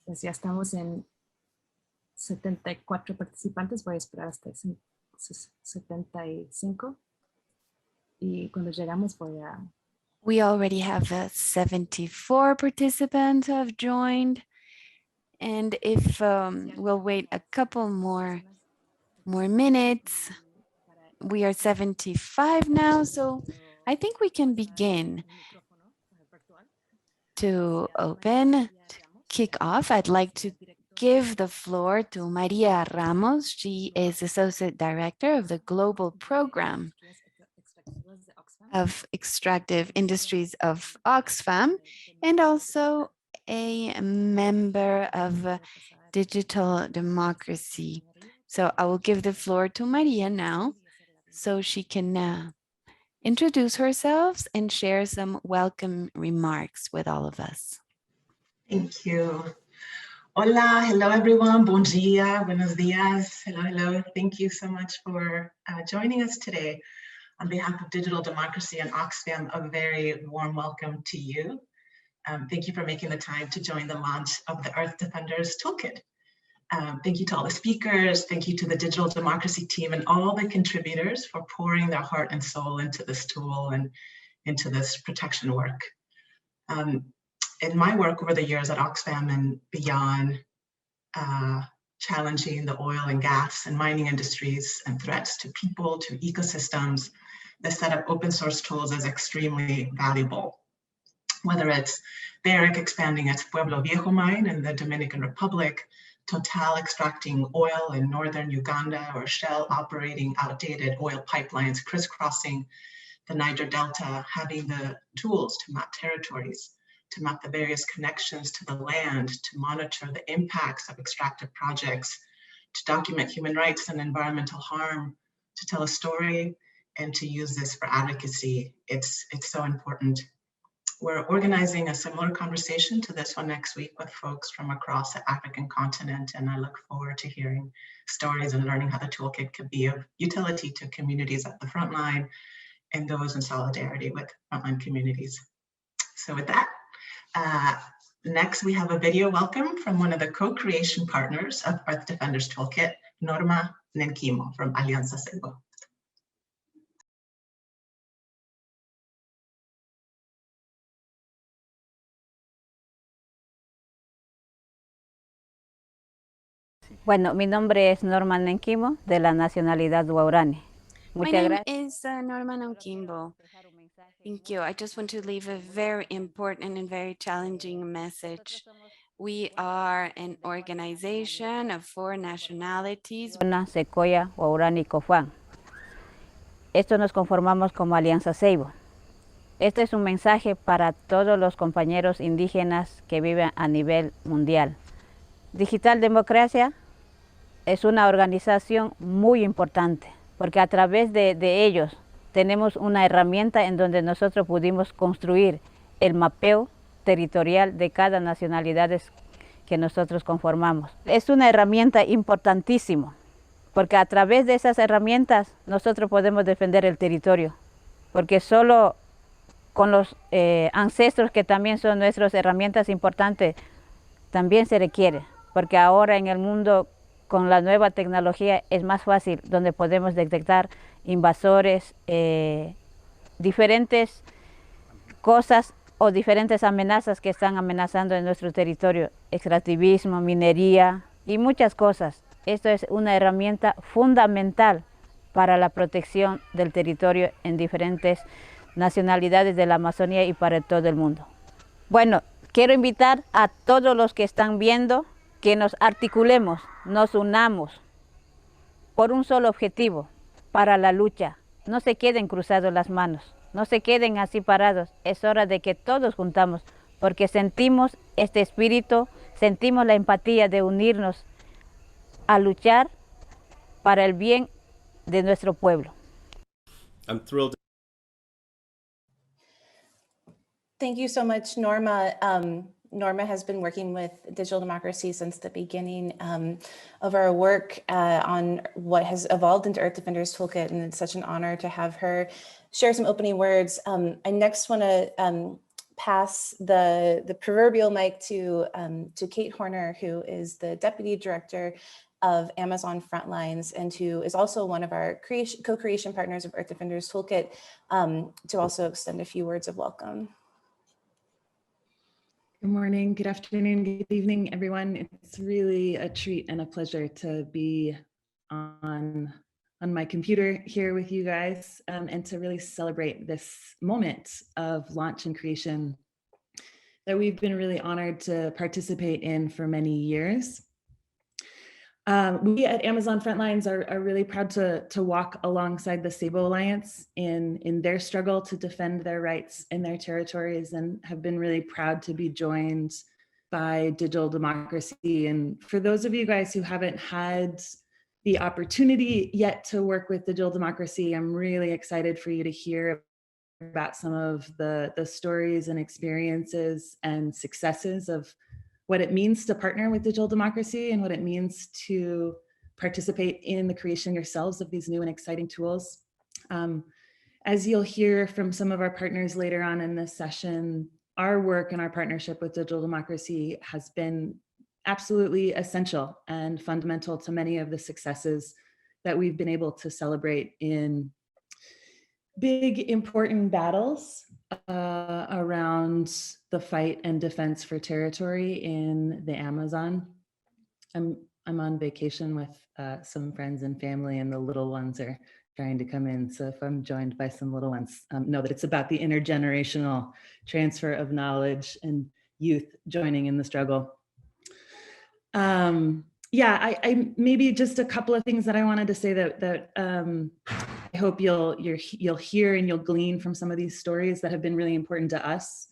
Pues ya estamos en 74 participantes, voy a esperar hasta 75 y cuando llegamos voy a... We already have 74 participants have joined, and if we'll wait a couple more minutes, we are 75 now, so I think we can begin to open, to kick off. I'd like to give the floor to Maria Ramos. She is Associate Director of the Global Program of Extractive Industries of Oxfam, and also a member of Digital Democracy. So I will give the floor to Maria now so she can introduce herself and share some welcome remarks with all of us. Thank you. Hola, hello everyone. Bom dia, buenos dias. Hello, hello. Thank you so much for joining us today. On behalf of Digital Democracy and Oxfam, a very warm welcome to you. Thank you for making the time to join the launch of the Earth Defenders Toolkit. Thank you to all the speakers. Thank you to the Digital Democracy team and all the contributors for pouring their heart and soul into this tool and into this protection work. In my work over the years at Oxfam and beyond, challenging the oil and gas and mining industries and threats to people, to ecosystems, the set of open source tools is extremely valuable. Whether it's Barrick expanding its Pueblo Viejo mine in the Dominican Republic, Total extracting oil in northern Uganda, or Shell operating outdated oil pipelines crisscrossing the Niger Delta, having the tools to map territories, to map the various connections to the land, to monitor the impacts of extractive projects, to document human rights and environmental harm, to tell a story, and to use this for advocacy. It's so important. We're organizing a similar conversation to this one next week with folks from across the African continent, and I look forward to hearing stories and learning how the toolkit could be of utility to communities at the front line and those in solidarity with frontline communities. So with that, next we have a video welcome from one of the co-creation partners of Earth Defenders Toolkit, Norma Nenkimo from Alianza Seibo. Bueno, mi nombre es Norma Nenkimo, de la nacionalidad Guarani. My name is Norma Nenkimo. Thank you. I just want to leave a very important and very challenging message. We are an organization of 4 nationalities. Secoya, Guarani y Cofán. Esto nos conformamos como Alianza Seibo. Este es un mensaje para todos los compañeros indígenas que viven a nivel mundial. Digital Democracia es una organización muy importante, porque a través de ellos tenemos una herramienta en donde nosotros pudimos construir el mapeo territorial de cada nacionalidad que nosotros conformamos. Es una herramienta importantísima, porque a través de esas herramientas nosotros podemos defender el territorio, porque solo con los ancestros, que también son nuestras herramientas importantes, también se requiere, porque ahora en el mundo con la nueva tecnología es más fácil, donde podemos detectar invasores, diferentes cosas o diferentes amenazas que están amenazando en nuestro territorio, extractivismo, minería y muchas cosas. Esto es una herramienta fundamental para la protección del territorio en diferentes nacionalidades de la Amazonía y para todo el mundo. Bueno, quiero invitar a todos los que están viendo que nos articulemos, nos unamos por un solo objetivo, para la lucha. No se queden cruzados las manos, no se queden así parados. Es hora de que todos juntamos, porque sentimos este espíritu, sentimos la empatía de unirnos a luchar para el bien de nuestro pueblo. I'm thrilled. Thank you so much, Norma. Norma has been working with Digital Democracy since the beginning of our work on what has evolved into Earth Defenders Toolkit, and it's such an honor to have her share some opening words. I next want to pass the proverbial mic to Kate Horner, who is the Deputy Director of Amazon Frontlines and who is also one of our co-creation partners of Earth Defenders Toolkit, to also extend a few words of welcome. Good morning, good afternoon, good evening, everyone. It's really a treat and a pleasure to be on my computer here with you guys, and to really celebrate this moment of launch and creation that we've been really honored to participate in for many years. We at Amazon Frontlines are really proud to walk alongside the Sabo Alliance in their struggle to defend their rights in their territories, and have been really proud to be joined by Digital Democracy. And for those of you guys who haven't had the opportunity yet to work with Digital Democracy, I'm really excited for you to hear about some of the stories and experiences and successes of what it means to partner with Digital Democracy and what it means to participate in the creation yourselves of these new and exciting tools. As you'll hear from some of our partners later on in this session, our work and our partnership with Digital Democracy has been absolutely essential and fundamental to many of the successes that we've been able to celebrate in big, important battles around the fight and defense for territory in the Amazon. I'm on vacation with some friends and family, and the little ones are trying to come in. So if I'm joined by some little ones, know that it's about the intergenerational transfer of knowledge and youth joining in the struggle. Yeah, I maybe just a couple of things that I wanted to say that I hope you'll hear and you'll glean from some of these stories that have been really important to us.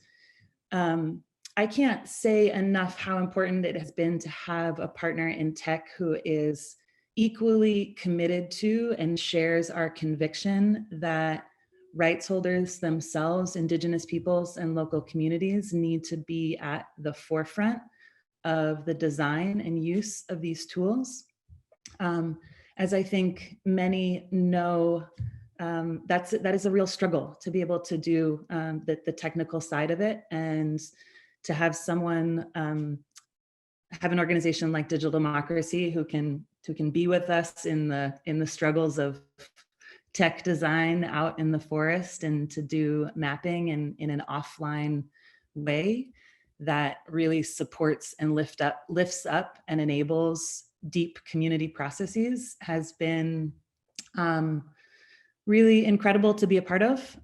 I can't say enough how important it has been to have a partner in tech who is equally committed to and shares our conviction that rights holders themselves, Indigenous peoples and local communities, need to be at the forefront of the design and use of these tools. As I think many know, that is a real struggle to be able to do the technical side of it, and to have someone, have an organization like Digital Democracy who can be with us in the struggles of tech design out in the forest, and to do mapping in an offline way that really supports and lifts up and enables deep community processes has been really incredible to be a part of.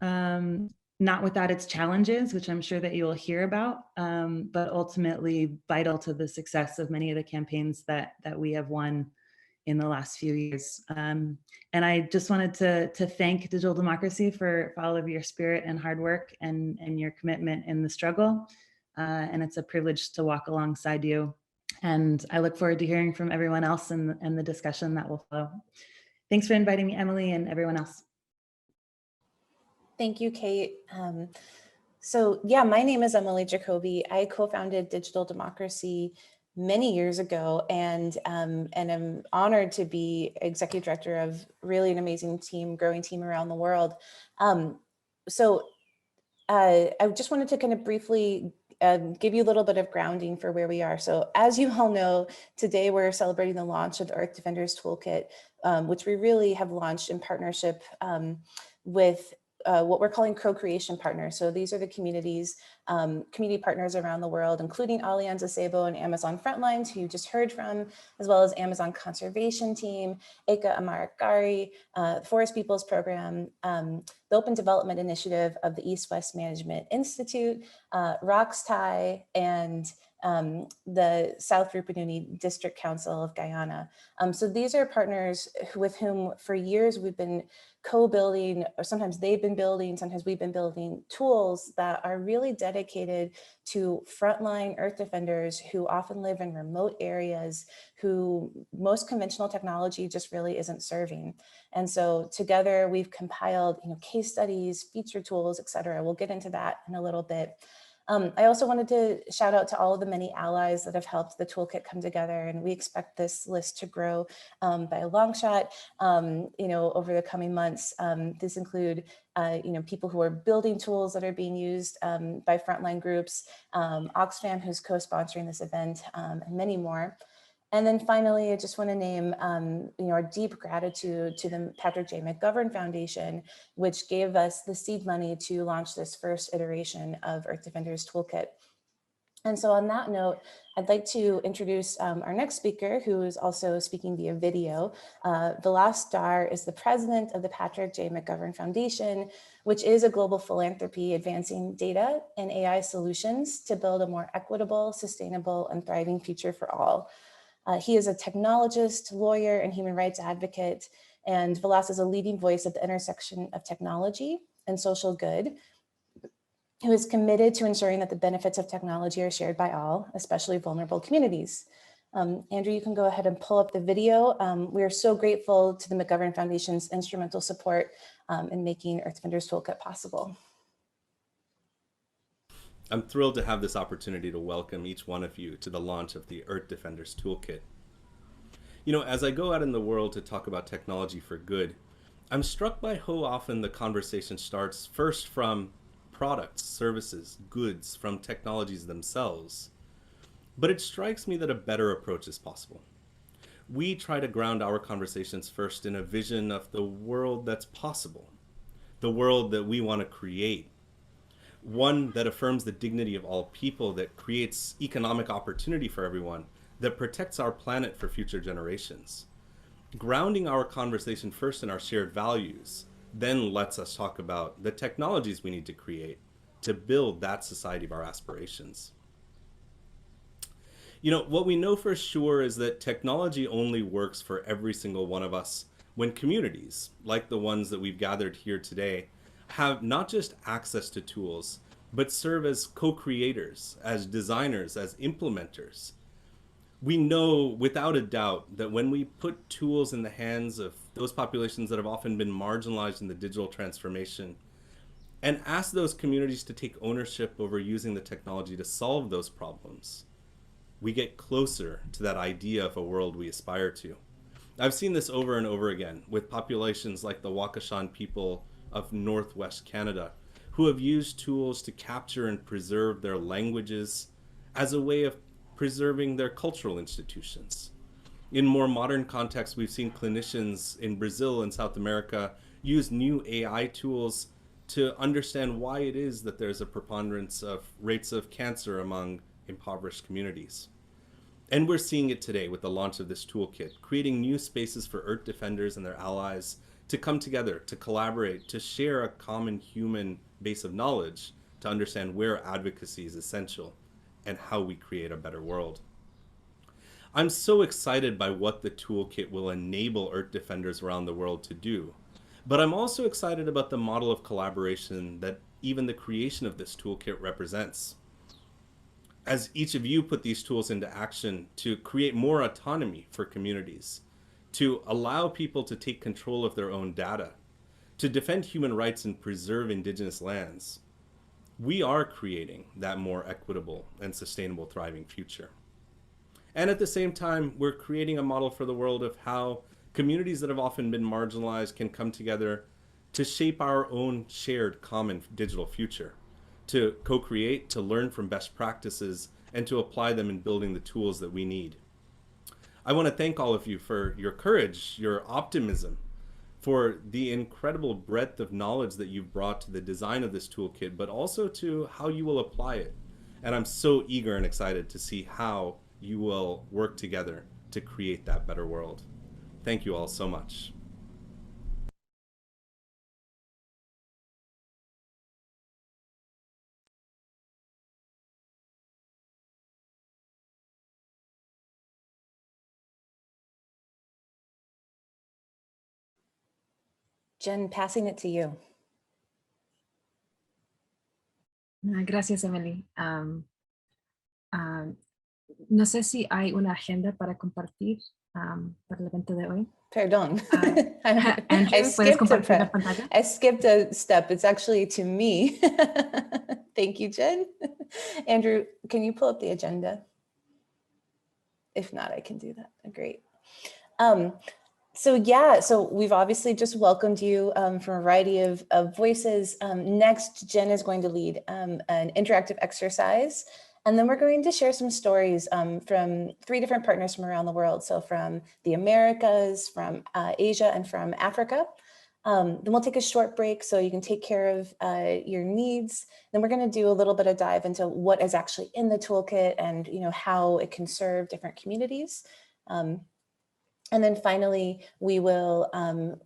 Not without its challenges, which I'm sure that you will hear about, but ultimately vital to the success of many of the campaigns that we have won in the last few years. And I just wanted to thank Digital Democracy for all of your spirit and hard work and your commitment in the struggle. And it's a privilege to walk alongside you. And I look forward to hearing from everyone else and the discussion that will flow. Thanks for inviting me, Emily, and everyone else. Thank you, Kate. So yeah, my name is Emily Jacoby. I co-founded Digital Democracy many years ago, and I'm honored to be executive director of really an amazing team, growing team around the world. So I just wanted to kind of briefly give you a little bit of grounding for where we are. So as you all know, today we're celebrating the launch of the Earth Defenders Toolkit, which we really have launched in partnership with what we're calling co-creation partners. So these are the community partners around the world, including Alianza Sabo and Amazon Frontlines, who you just heard from, as well as Amazon Conservation Team, Eka Amarikari, Forest Peoples Program, the Open Development Initiative of the East-West Management Institute, Roxtai, and the South Rupununi District Council of Guyana. So these are partners with whom for years we've been co-building, or sometimes they've been building, sometimes we've been building tools that are really dedicated to frontline Earth defenders who often live in remote areas, who most conventional technology just really isn't serving. And so together we've compiled case studies, feature tools, et cetera. We'll get into that in a little bit. I also wanted to shout out to all of the many allies that have helped the toolkit come together, and we expect this list to grow by a long shot, over the coming months. These include, people who are building tools that are being used by frontline groups, Oxfam, who's co-sponsoring this event, and many more. And then finally, I just want to name, our deep gratitude to the Patrick J. McGovern Foundation, which gave us the seed money to launch this first iteration of Earth Defenders Toolkit. And so on that note, I'd like to introduce our next speaker, who is also speaking via video. Vilas Dar is the president of the Patrick J. McGovern Foundation, which is a global philanthropy advancing data and AI solutions to build a more equitable, sustainable, and thriving future for all. He is a technologist, lawyer, and human rights advocate, and Vilas is a leading voice at the intersection of technology and social good, who is committed to ensuring that the benefits of technology are shared by all, especially vulnerable communities. Andrew, you can go ahead and pull up the video. We are so grateful to the McGovern Foundation's instrumental support in making Earth Defenders Toolkit possible. I'm thrilled to have this opportunity to welcome each one of you to the launch of the Earth Defenders Toolkit. As I go out in the world to talk about technology for good, I'm struck by how often the conversation starts first from products, services, goods, from technologies themselves. But it strikes me that a better approach is possible. We try to ground our conversations first in a vision of the world that's possible, the world that we want to create. One that affirms the dignity of all people, that creates economic opportunity for everyone, that protects our planet for future generations. Grounding our conversation first in our shared values then lets us talk about the technologies we need to create to build that society of our aspirations. What we know for sure is that technology only works for every single one of us when communities, like the ones that we've gathered here today, have not just access to tools, but serve as co-creators, as designers, as implementers. We know without a doubt that when we put tools in the hands of those populations that have often been marginalized in the digital transformation, and ask those communities to take ownership over using the technology to solve those problems, we get closer to that idea of a world we aspire to. I've seen this over and over again with populations like the Wakashan people of Northwest Canada, who have used tools to capture and preserve their languages as a way of preserving their cultural institutions. In more modern contexts, we've seen clinicians in Brazil and South America use new AI tools to understand why it is that there's a preponderance of rates of cancer among impoverished communities. And we're seeing it today with the launch of this toolkit, creating new spaces for Earth Defenders and their allies to come together, to collaborate, to share a common human base of knowledge, to understand where advocacy is essential and how we create a better world. I'm so excited by what the toolkit will enable Earth Defenders around the world to do, but I'm also excited about the model of collaboration that even the creation of this toolkit represents. As each of you put these tools into action to create more autonomy for communities, to allow people to take control of their own data, to defend human rights and preserve indigenous lands, we are creating that more equitable and sustainable, thriving future. And at the same time, we're creating a model for the world of how communities that have often been marginalized can come together to shape our own shared common digital future, to co-create, to learn from best practices, and to apply them in building the tools that we need. I want to thank all of you for your courage, your optimism, for the incredible breadth of knowledge that you've brought to the design of this toolkit, but also to how you will apply it. And I'm so eager and excited to see how you will work together to create that better world. Thank you all so much. Jen, passing it to you. Gracias, Emily. No sé si hay una agenda para compartir para el evento de hoy. Perdón. Andrew, ¿puedes compartir la pantalla? I skipped a step. It's actually to me. Thank you, Jen. Andrew, can you pull up the agenda? If not, I can do that. Great. So yeah, so we've obviously just welcomed you from a variety of voices. Next, Jen is going to lead an interactive exercise. And then we're going to share some stories from 3 different partners from around the world. So from the Americas, from Asia, and from Africa. Then we'll take a short break so you can take care of your needs. Then we're going to do a little bit of dive into what is actually in the toolkit and how it can serve different communities. And then finally, we will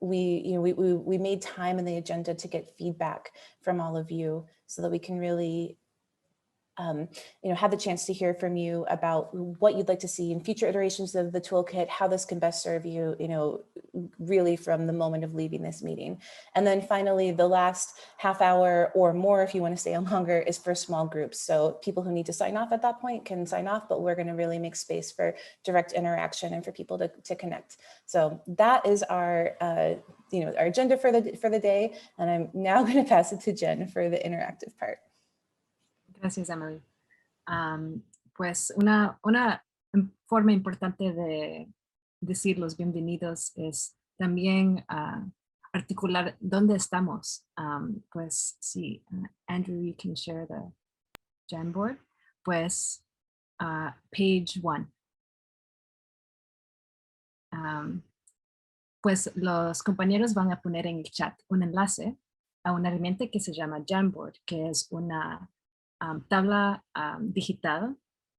we made time in the agenda to get feedback from all of you so that we can really have the chance to hear from you about what you'd like to see in future iterations of the toolkit, how this can best serve you, really from the moment of leaving this meeting. And then finally, the last half hour or more, if you want to stay on longer, is for small groups. So people who need to sign off at that point can sign off, but we're going to really make space for direct interaction and for people to connect. So that is our our agenda for the day. And I'm now going to pass it to Jen for the interactive part. Gracias, Emily. Pues una forma importante de decir los bienvenidos es también articular dónde estamos. Pues sí, Andrew, you can share the Jamboard. Pues page 1. Pues los compañeros van a poner en el chat un enlace a una herramienta que se llama Jamboard, que es una tabla digital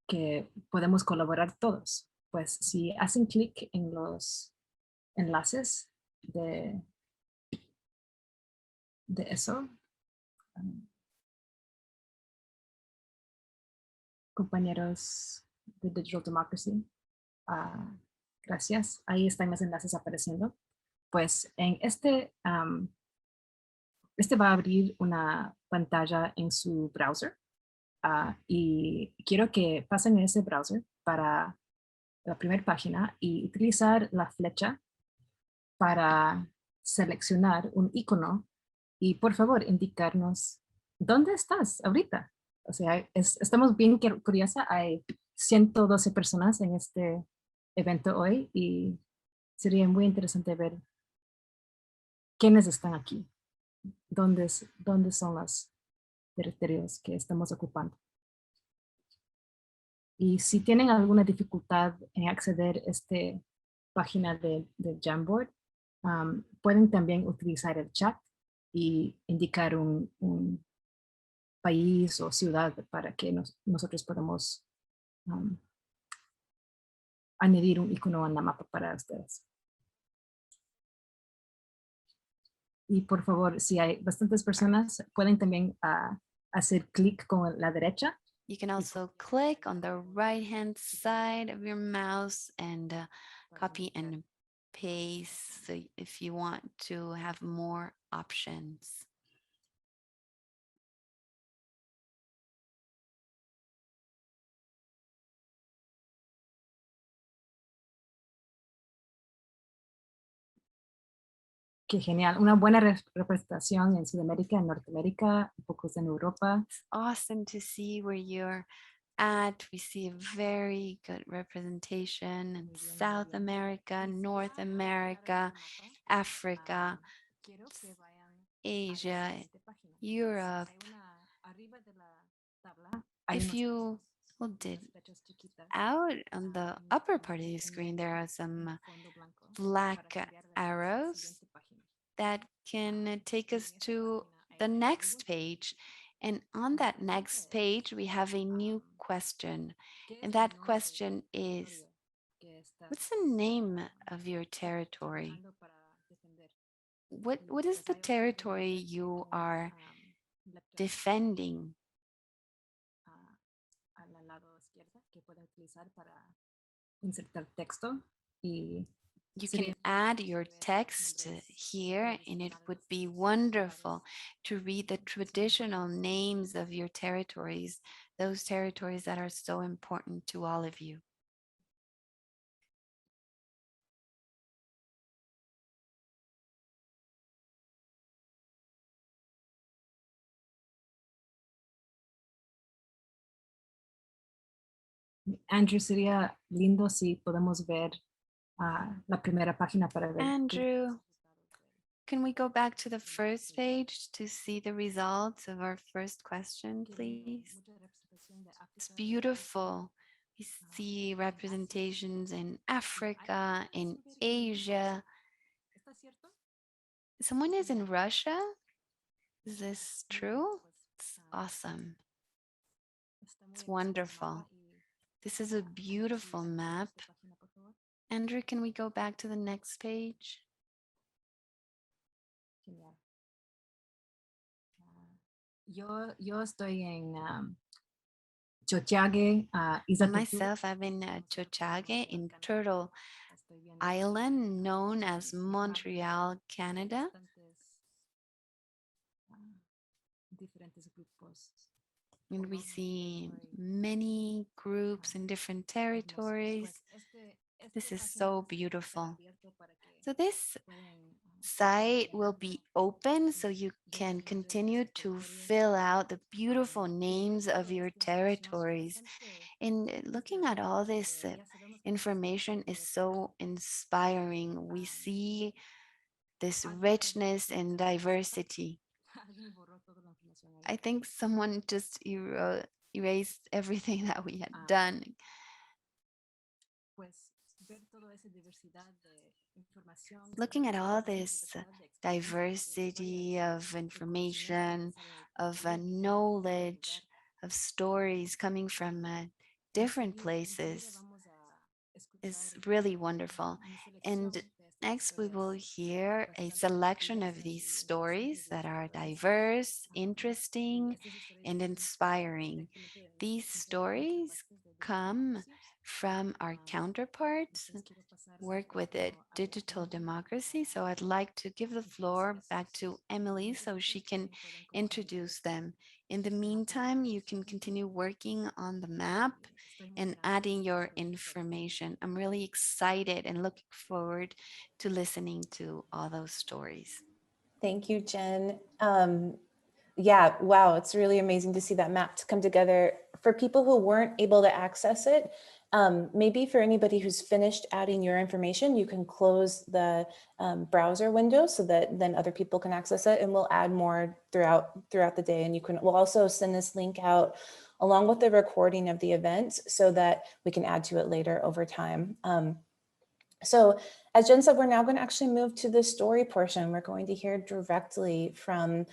que podemos colaborar todos. Pues si hacen clic en los enlaces de eso, compañeros de Digital Democracy, gracias. Ahí están los enlaces apareciendo. Pues en este va a abrir una pantalla en su browser. Y quiero que pasen en ese browser para la primera página y utilizar la flecha para seleccionar un icono y por favor indicarnos dónde estás ahorita. O sea, estamos bien curiosa. Hay 112 personas en este evento hoy y sería muy interesante ver quiénes están aquí, dónde son los territorios que estamos ocupando. Y si tienen alguna dificultad en acceder a esta página de Jamboard, pueden también utilizar el chat y indicar un país o ciudad para que nosotros podamos añadir un icono en la mapa para ustedes. Y por favor, si hay bastantes personas, pueden también hacer clic con la derecha. You can also click on the right-hand side of your mouse and copy and paste so if you want to have more options. Qué genial. Una buena representación en Sudamérica, en Norteamérica, pocos en Europa. It's awesome to see where you're at. We see a very good representation in South America, North America, Africa, Asia, Europe. If you hold it out on the upper part of the screen, there are some black arrows that can take us to the next page. And on that next page, we have a new question. And that question is, what's the name of your territory? What is the territory you are defending? You can add your text here, and it would be wonderful to read the traditional names of your territories, those territories that are so important to all of you. Andrew, sería lindo si podemos ver la primera página para ver. Andrew, can we go back to the first page to see the results of our first question, please? It's beautiful. We see representations in Africa, in Asia. Someone is in Russia? Is this true? It's awesome. It's wonderful. This is a beautiful map. Andrew, can we go back to the next page? Yo estoy en Chochage, Isla Tortuga. Myself, I'm in Chochage in Turtle Island, known as Montreal, Canada. And we see many groups in different territories. This is so beautiful. So this site will be open so you can continue to fill out the beautiful names of your territories. And looking at all this information is so inspiring. We see this richness and diversity. I think someone just erased everything that we had done. Looking at all this diversity of information, of knowledge, of stories coming from different places is really wonderful. And next we will hear a selection of these stories that are diverse, interesting, and inspiring. These stories come from our counterparts work with a digital democracy. So I'd like to give the floor back to Emily so she can introduce them. In the meantime, you can continue working on the map and adding your information. I'm really excited and looking forward to listening to all those stories. Thank you, Jen. Yeah, wow, it's really amazing to see that map to come together. For people who weren't able to access it, maybe for anybody who's finished adding your information, you can close the browser window so that then other people can access it, and we'll add more throughout the day. And we'll also send this link out along with the recording of the event so that we can add to it later over time. So as Jen said, we're now going to actually move to the story portion. We're going to hear directly from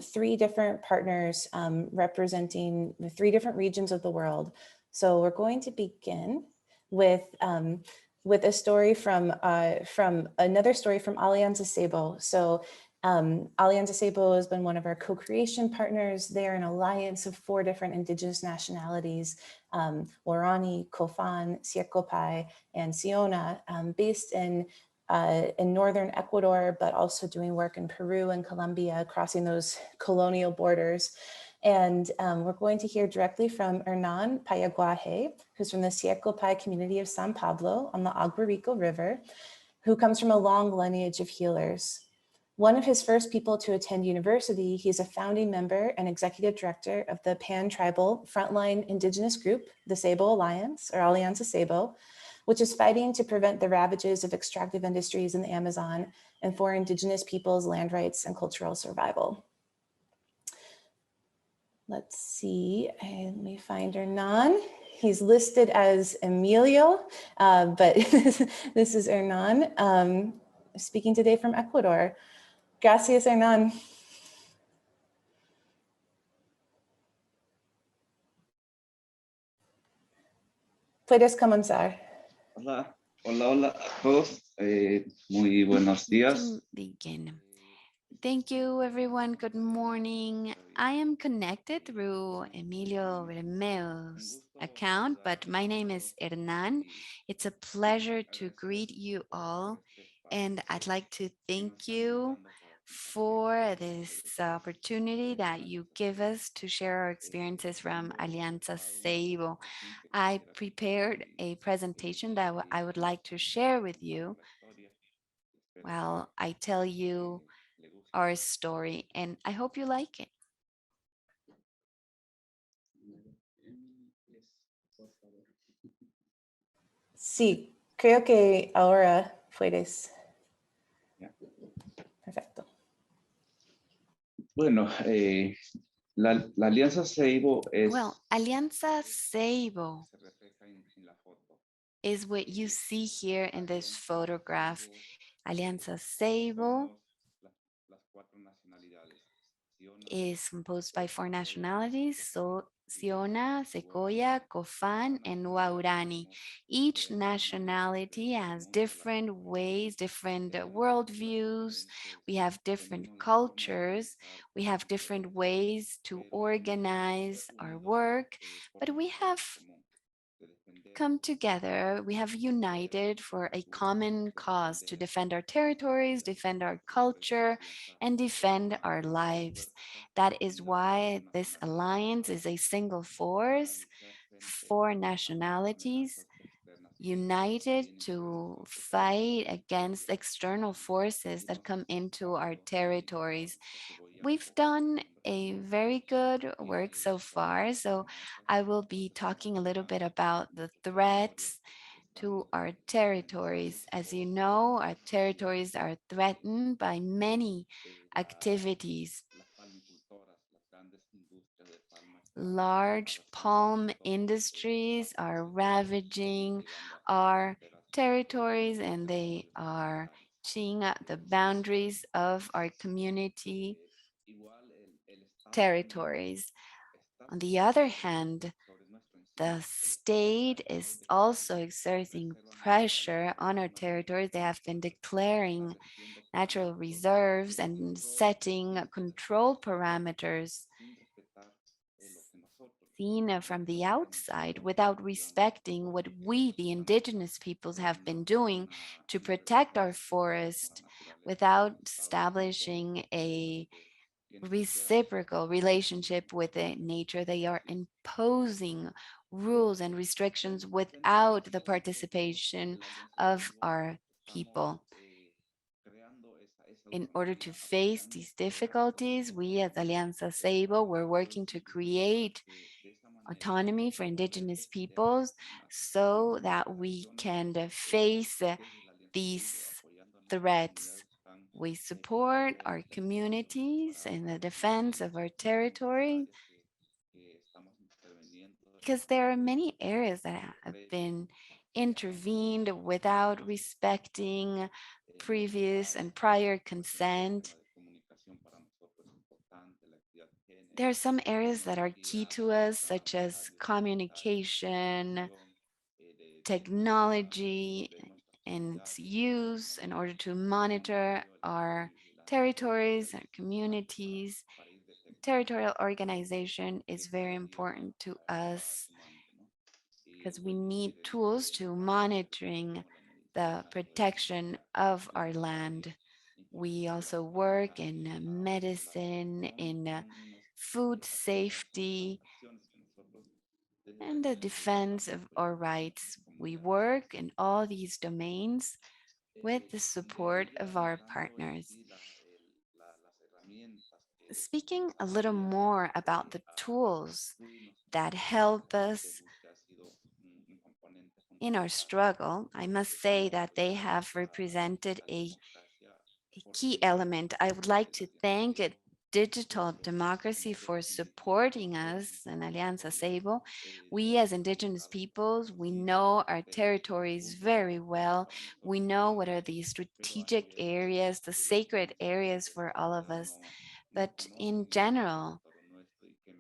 three different partners representing the three different regions of the world. So we're going to begin with a story from another story from Alianza Sebo. So Alianza Sebo has been one of our co-creation partners. They're an alliance of 4 different indigenous nationalities, Warani, Kofan, Siercopai, and Siona, based in northern Ecuador, but also doing work in Peru and Colombia, crossing those colonial borders. And we're going to hear directly from Hernan Payaguaje, who's from the Siercopai community of San Pablo on the Aguarico River, who comes from a long lineage of healers. One of his first people to attend university, he's a founding member and executive director of the pan-tribal frontline indigenous group, the Sebo Alliance, or Alianza Sebo, which is fighting to prevent the ravages of extractive industries in the Amazon and for indigenous peoples' land rights and cultural survival. Let's see, let me find Hernan. He's listed as Emilio, but this is Hernan, speaking today from Ecuador. Gracias, Hernan. Puedes comenzar. Hola, hola a todos. Muy buenos días. Begin. Thank you, everyone. Good morning. I am connected through Emilio Remeo's account, but my name is Hernan. It's a pleasure to greet you all, and I'd like to thank you for this opportunity that you give us to share our experiences from Alianza Seibo. I prepared a presentation that I would like to share with you while I tell you our story, and I hope you like it. Sí, creo que ahora puedes. Ya. Perfecto. Bueno, la Alianza Seibo es... Well, Alianza Seibo se refleja en la foto. is what you see here in this photograph. Alianza Seibo Las cuatro nacionalidades. is composed by 4 nationalities, so Siona, Secoya, Cofán, and Waurani. Each nationality has different ways, different worldviews. We have different cultures. We have different ways to organize our work, but we have come together, we have united for a common cause to defend our territories, defend our culture, and defend our lives. That is why this alliance is a single force, 4 nationalities united to fight against external forces that come into our territories. We've done a very good work so far, so I will be talking a little bit about the threats to our territories. As you know, our territories are threatened by many activities. Large palm industries are ravaging our territories and they are seeing the boundaries of our community territories. On the other hand, the state is also exerting pressure on our territories. They have been declaring natural reserves and setting control parameters seen from the outside without respecting what we, the indigenous peoples, have been doing to protect our forest without establishing a reciprocal relationship with the nature. They are imposing rules and restrictions without the participation of our people. In order to face these difficulties, we as Alianza Seibo, we're working to create autonomy for indigenous peoples so that we can face these threats. We support our communities in the defense of our territory because there are many areas that have been intervened without respecting previous and prior consent. There are some areas that are key to us, such as communication, technology, and its use in order to monitor our territories, our communities. Territorial organization is very important to us because we need tools to monitoring the protection of our land. We also work in medicine, in food safety, and the defense of our rights. We work in all these domains with the support of our partners. Speaking a little more about the tools that help us in our struggle, I must say that they have represented a key element. I would like to thank Digital Democracy for supporting us in Alianza Seibo. We as indigenous peoples, we know our territories very well. We know what are the strategic areas, the sacred areas for all of us. But in general,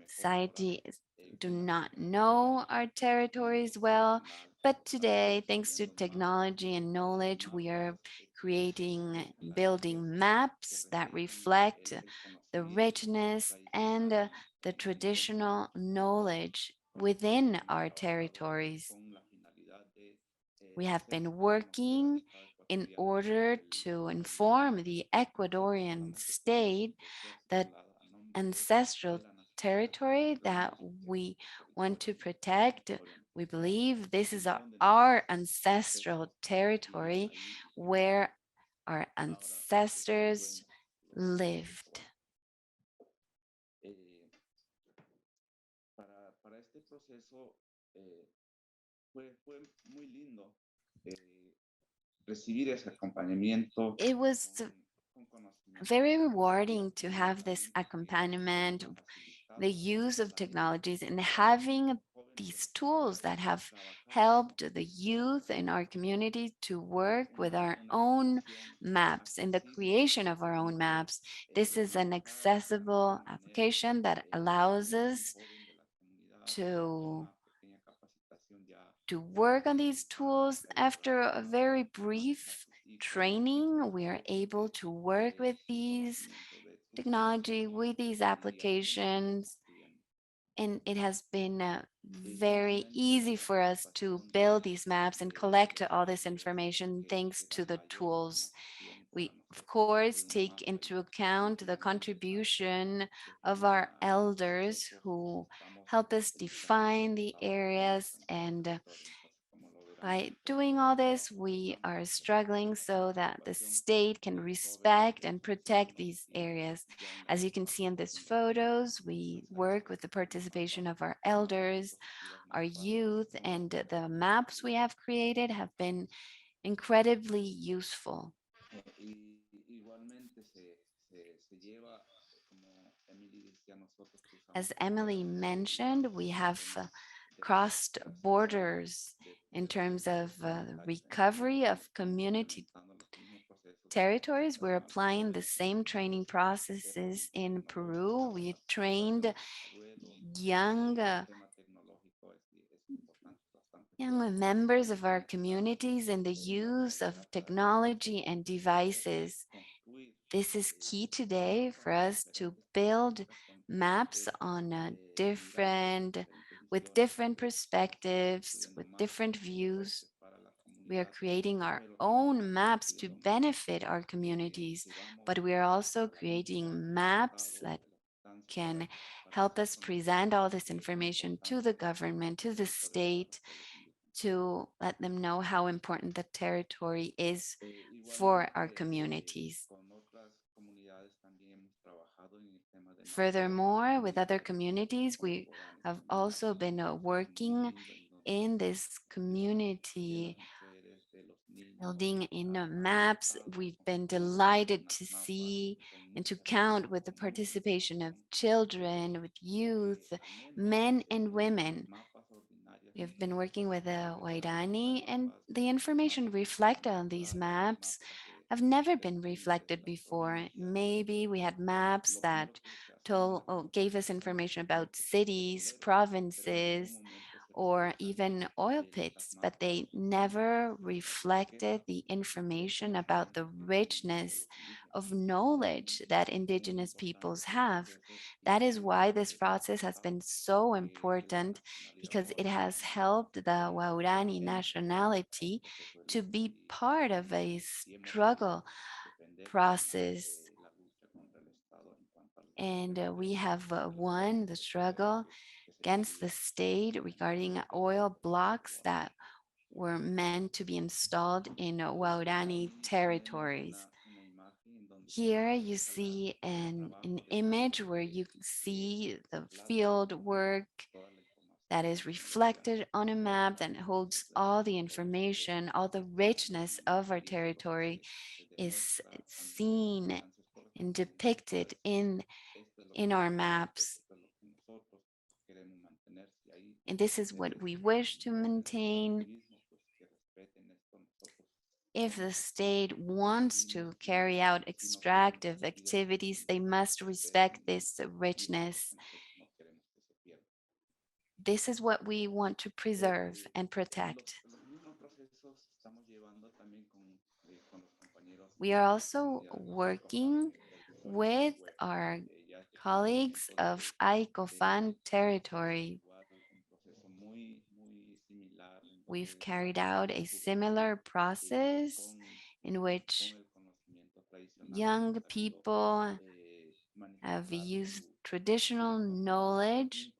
society do not know our territories well. But today, thanks to technology and knowledge, we are creating, building maps that reflect the richness and the traditional knowledge within our territories. We have been working in order to inform the Ecuadorian state that ancestral territory that we want to protect. We believe this is our ancestral territory where our ancestors lived. Para este proceso fue muy lindo recibir ese acompañamiento. It was very rewarding to have this accompaniment, the use of technologies, and having these tools that have helped the youth in our community to work with our own maps and the creation of our own maps. This is an accessible application that allows us to work on these tools. After a very brief training, we are able to work with these technology, with these applications, and it has been very easy for us to build these maps and collect all this information thanks to the tools. We, of course, take into account the contribution of our elders who help us define the areas, and by doing all this, we are struggling so that the state can respect and protect these areas. As you can see in these photos, we work with the participation of our elders, our youth, and the maps we have created have been incredibly useful. As Emily mentioned, we have crossed borders in terms of recovery of community territories. We're applying the same training processes in Peru. We trained young members of our communities in the use of technology and devices. This is key today for us to build maps on with different perspectives, with different views. We are creating our own maps to benefit our communities, but we are also creating maps that can help us present all this information to the government, to the state, to let them know how important the territory is for our communities. Furthermore, with other communities, we have also been working in this community building in maps. We've been delighted to see and to count with the participation of children, with youth, men and women. We have been working with the Wairani, and the information reflected on these maps have never been reflected before. Maybe we had maps that gave us information about cities, provinces, or even oil pits, but they never reflected the information about the richness of knowledge that indigenous peoples have. That is why this process has been so important, because it has helped the Waurani nationality to be part of a struggle process. And we have won the struggle against the state regarding oil blocks that were meant to be installed in Waurani territories. Here you see an image where you see the field work that is reflected on a map that holds all the information, all the richness of our territory is seen and depicted in our maps. And this is what we wish to maintain. If the state wants to carry out extractive activities, they must respect this richness. This is what we want to preserve and protect. We are also working with our colleagues of ICOFAN territory. We've carried out a similar process in which young people have used traditional knowledge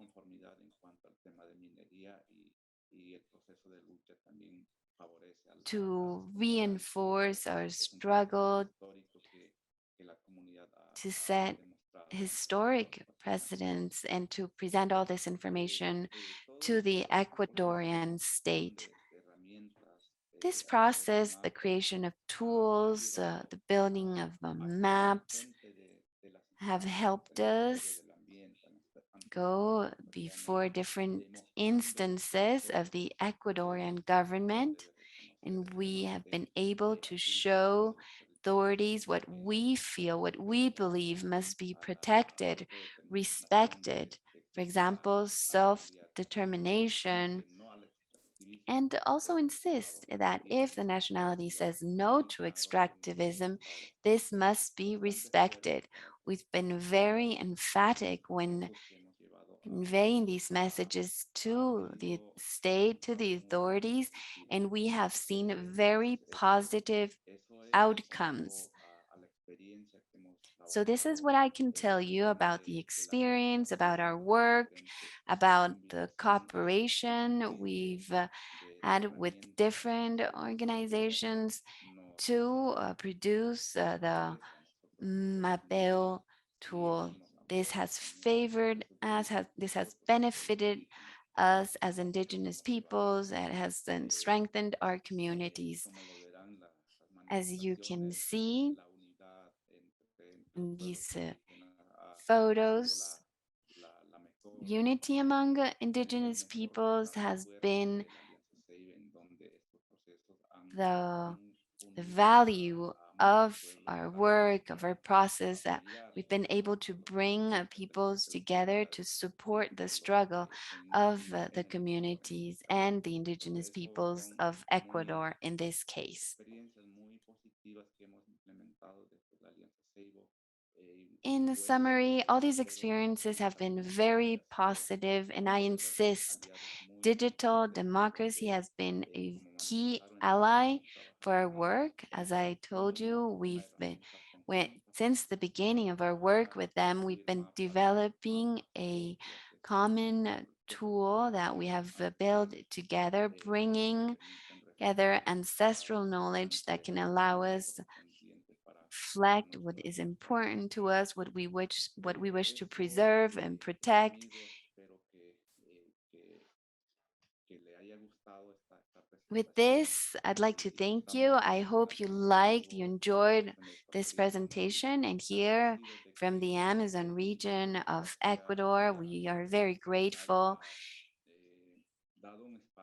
to reinforce our struggle to set historic precedents and to present all this information to the Ecuadorian state. This process, the creation of tools, the building of maps, have helped us go before different instances of the Ecuadorian government, and we have been able to show authorities what we feel, what we believe must be protected, respected. For example, self-determination, and also insist that if the nationality says no to extractivism, this must be respected. We've been very emphatic when conveying these messages to the state, to the authorities, and we have seen very positive outcomes. So this is what I can tell you about the experience, about our work, about the cooperation we've had with different organizations to produce the Mapeo tool. This has favored us, this has benefited us as indigenous peoples, it has then strengthened our communities. As you can see in these photos, unity among indigenous peoples has been the value of our work, of our process, that we've been able to bring peoples together to support the struggle of the communities and the indigenous peoples of Ecuador in this case. In summary, all these experiences have been very positive, and I insist digital democracy has been a key ally for our work. As I told you, since the beginning of our work with them, we've been developing a common tool that we have built together, bringing together ancestral knowledge that can allow us reflect what is important to us, what we wish to preserve and protect. With this, I'd like to thank you. I hope you enjoyed this presentation. And here from the Amazon region of Ecuador, we are very grateful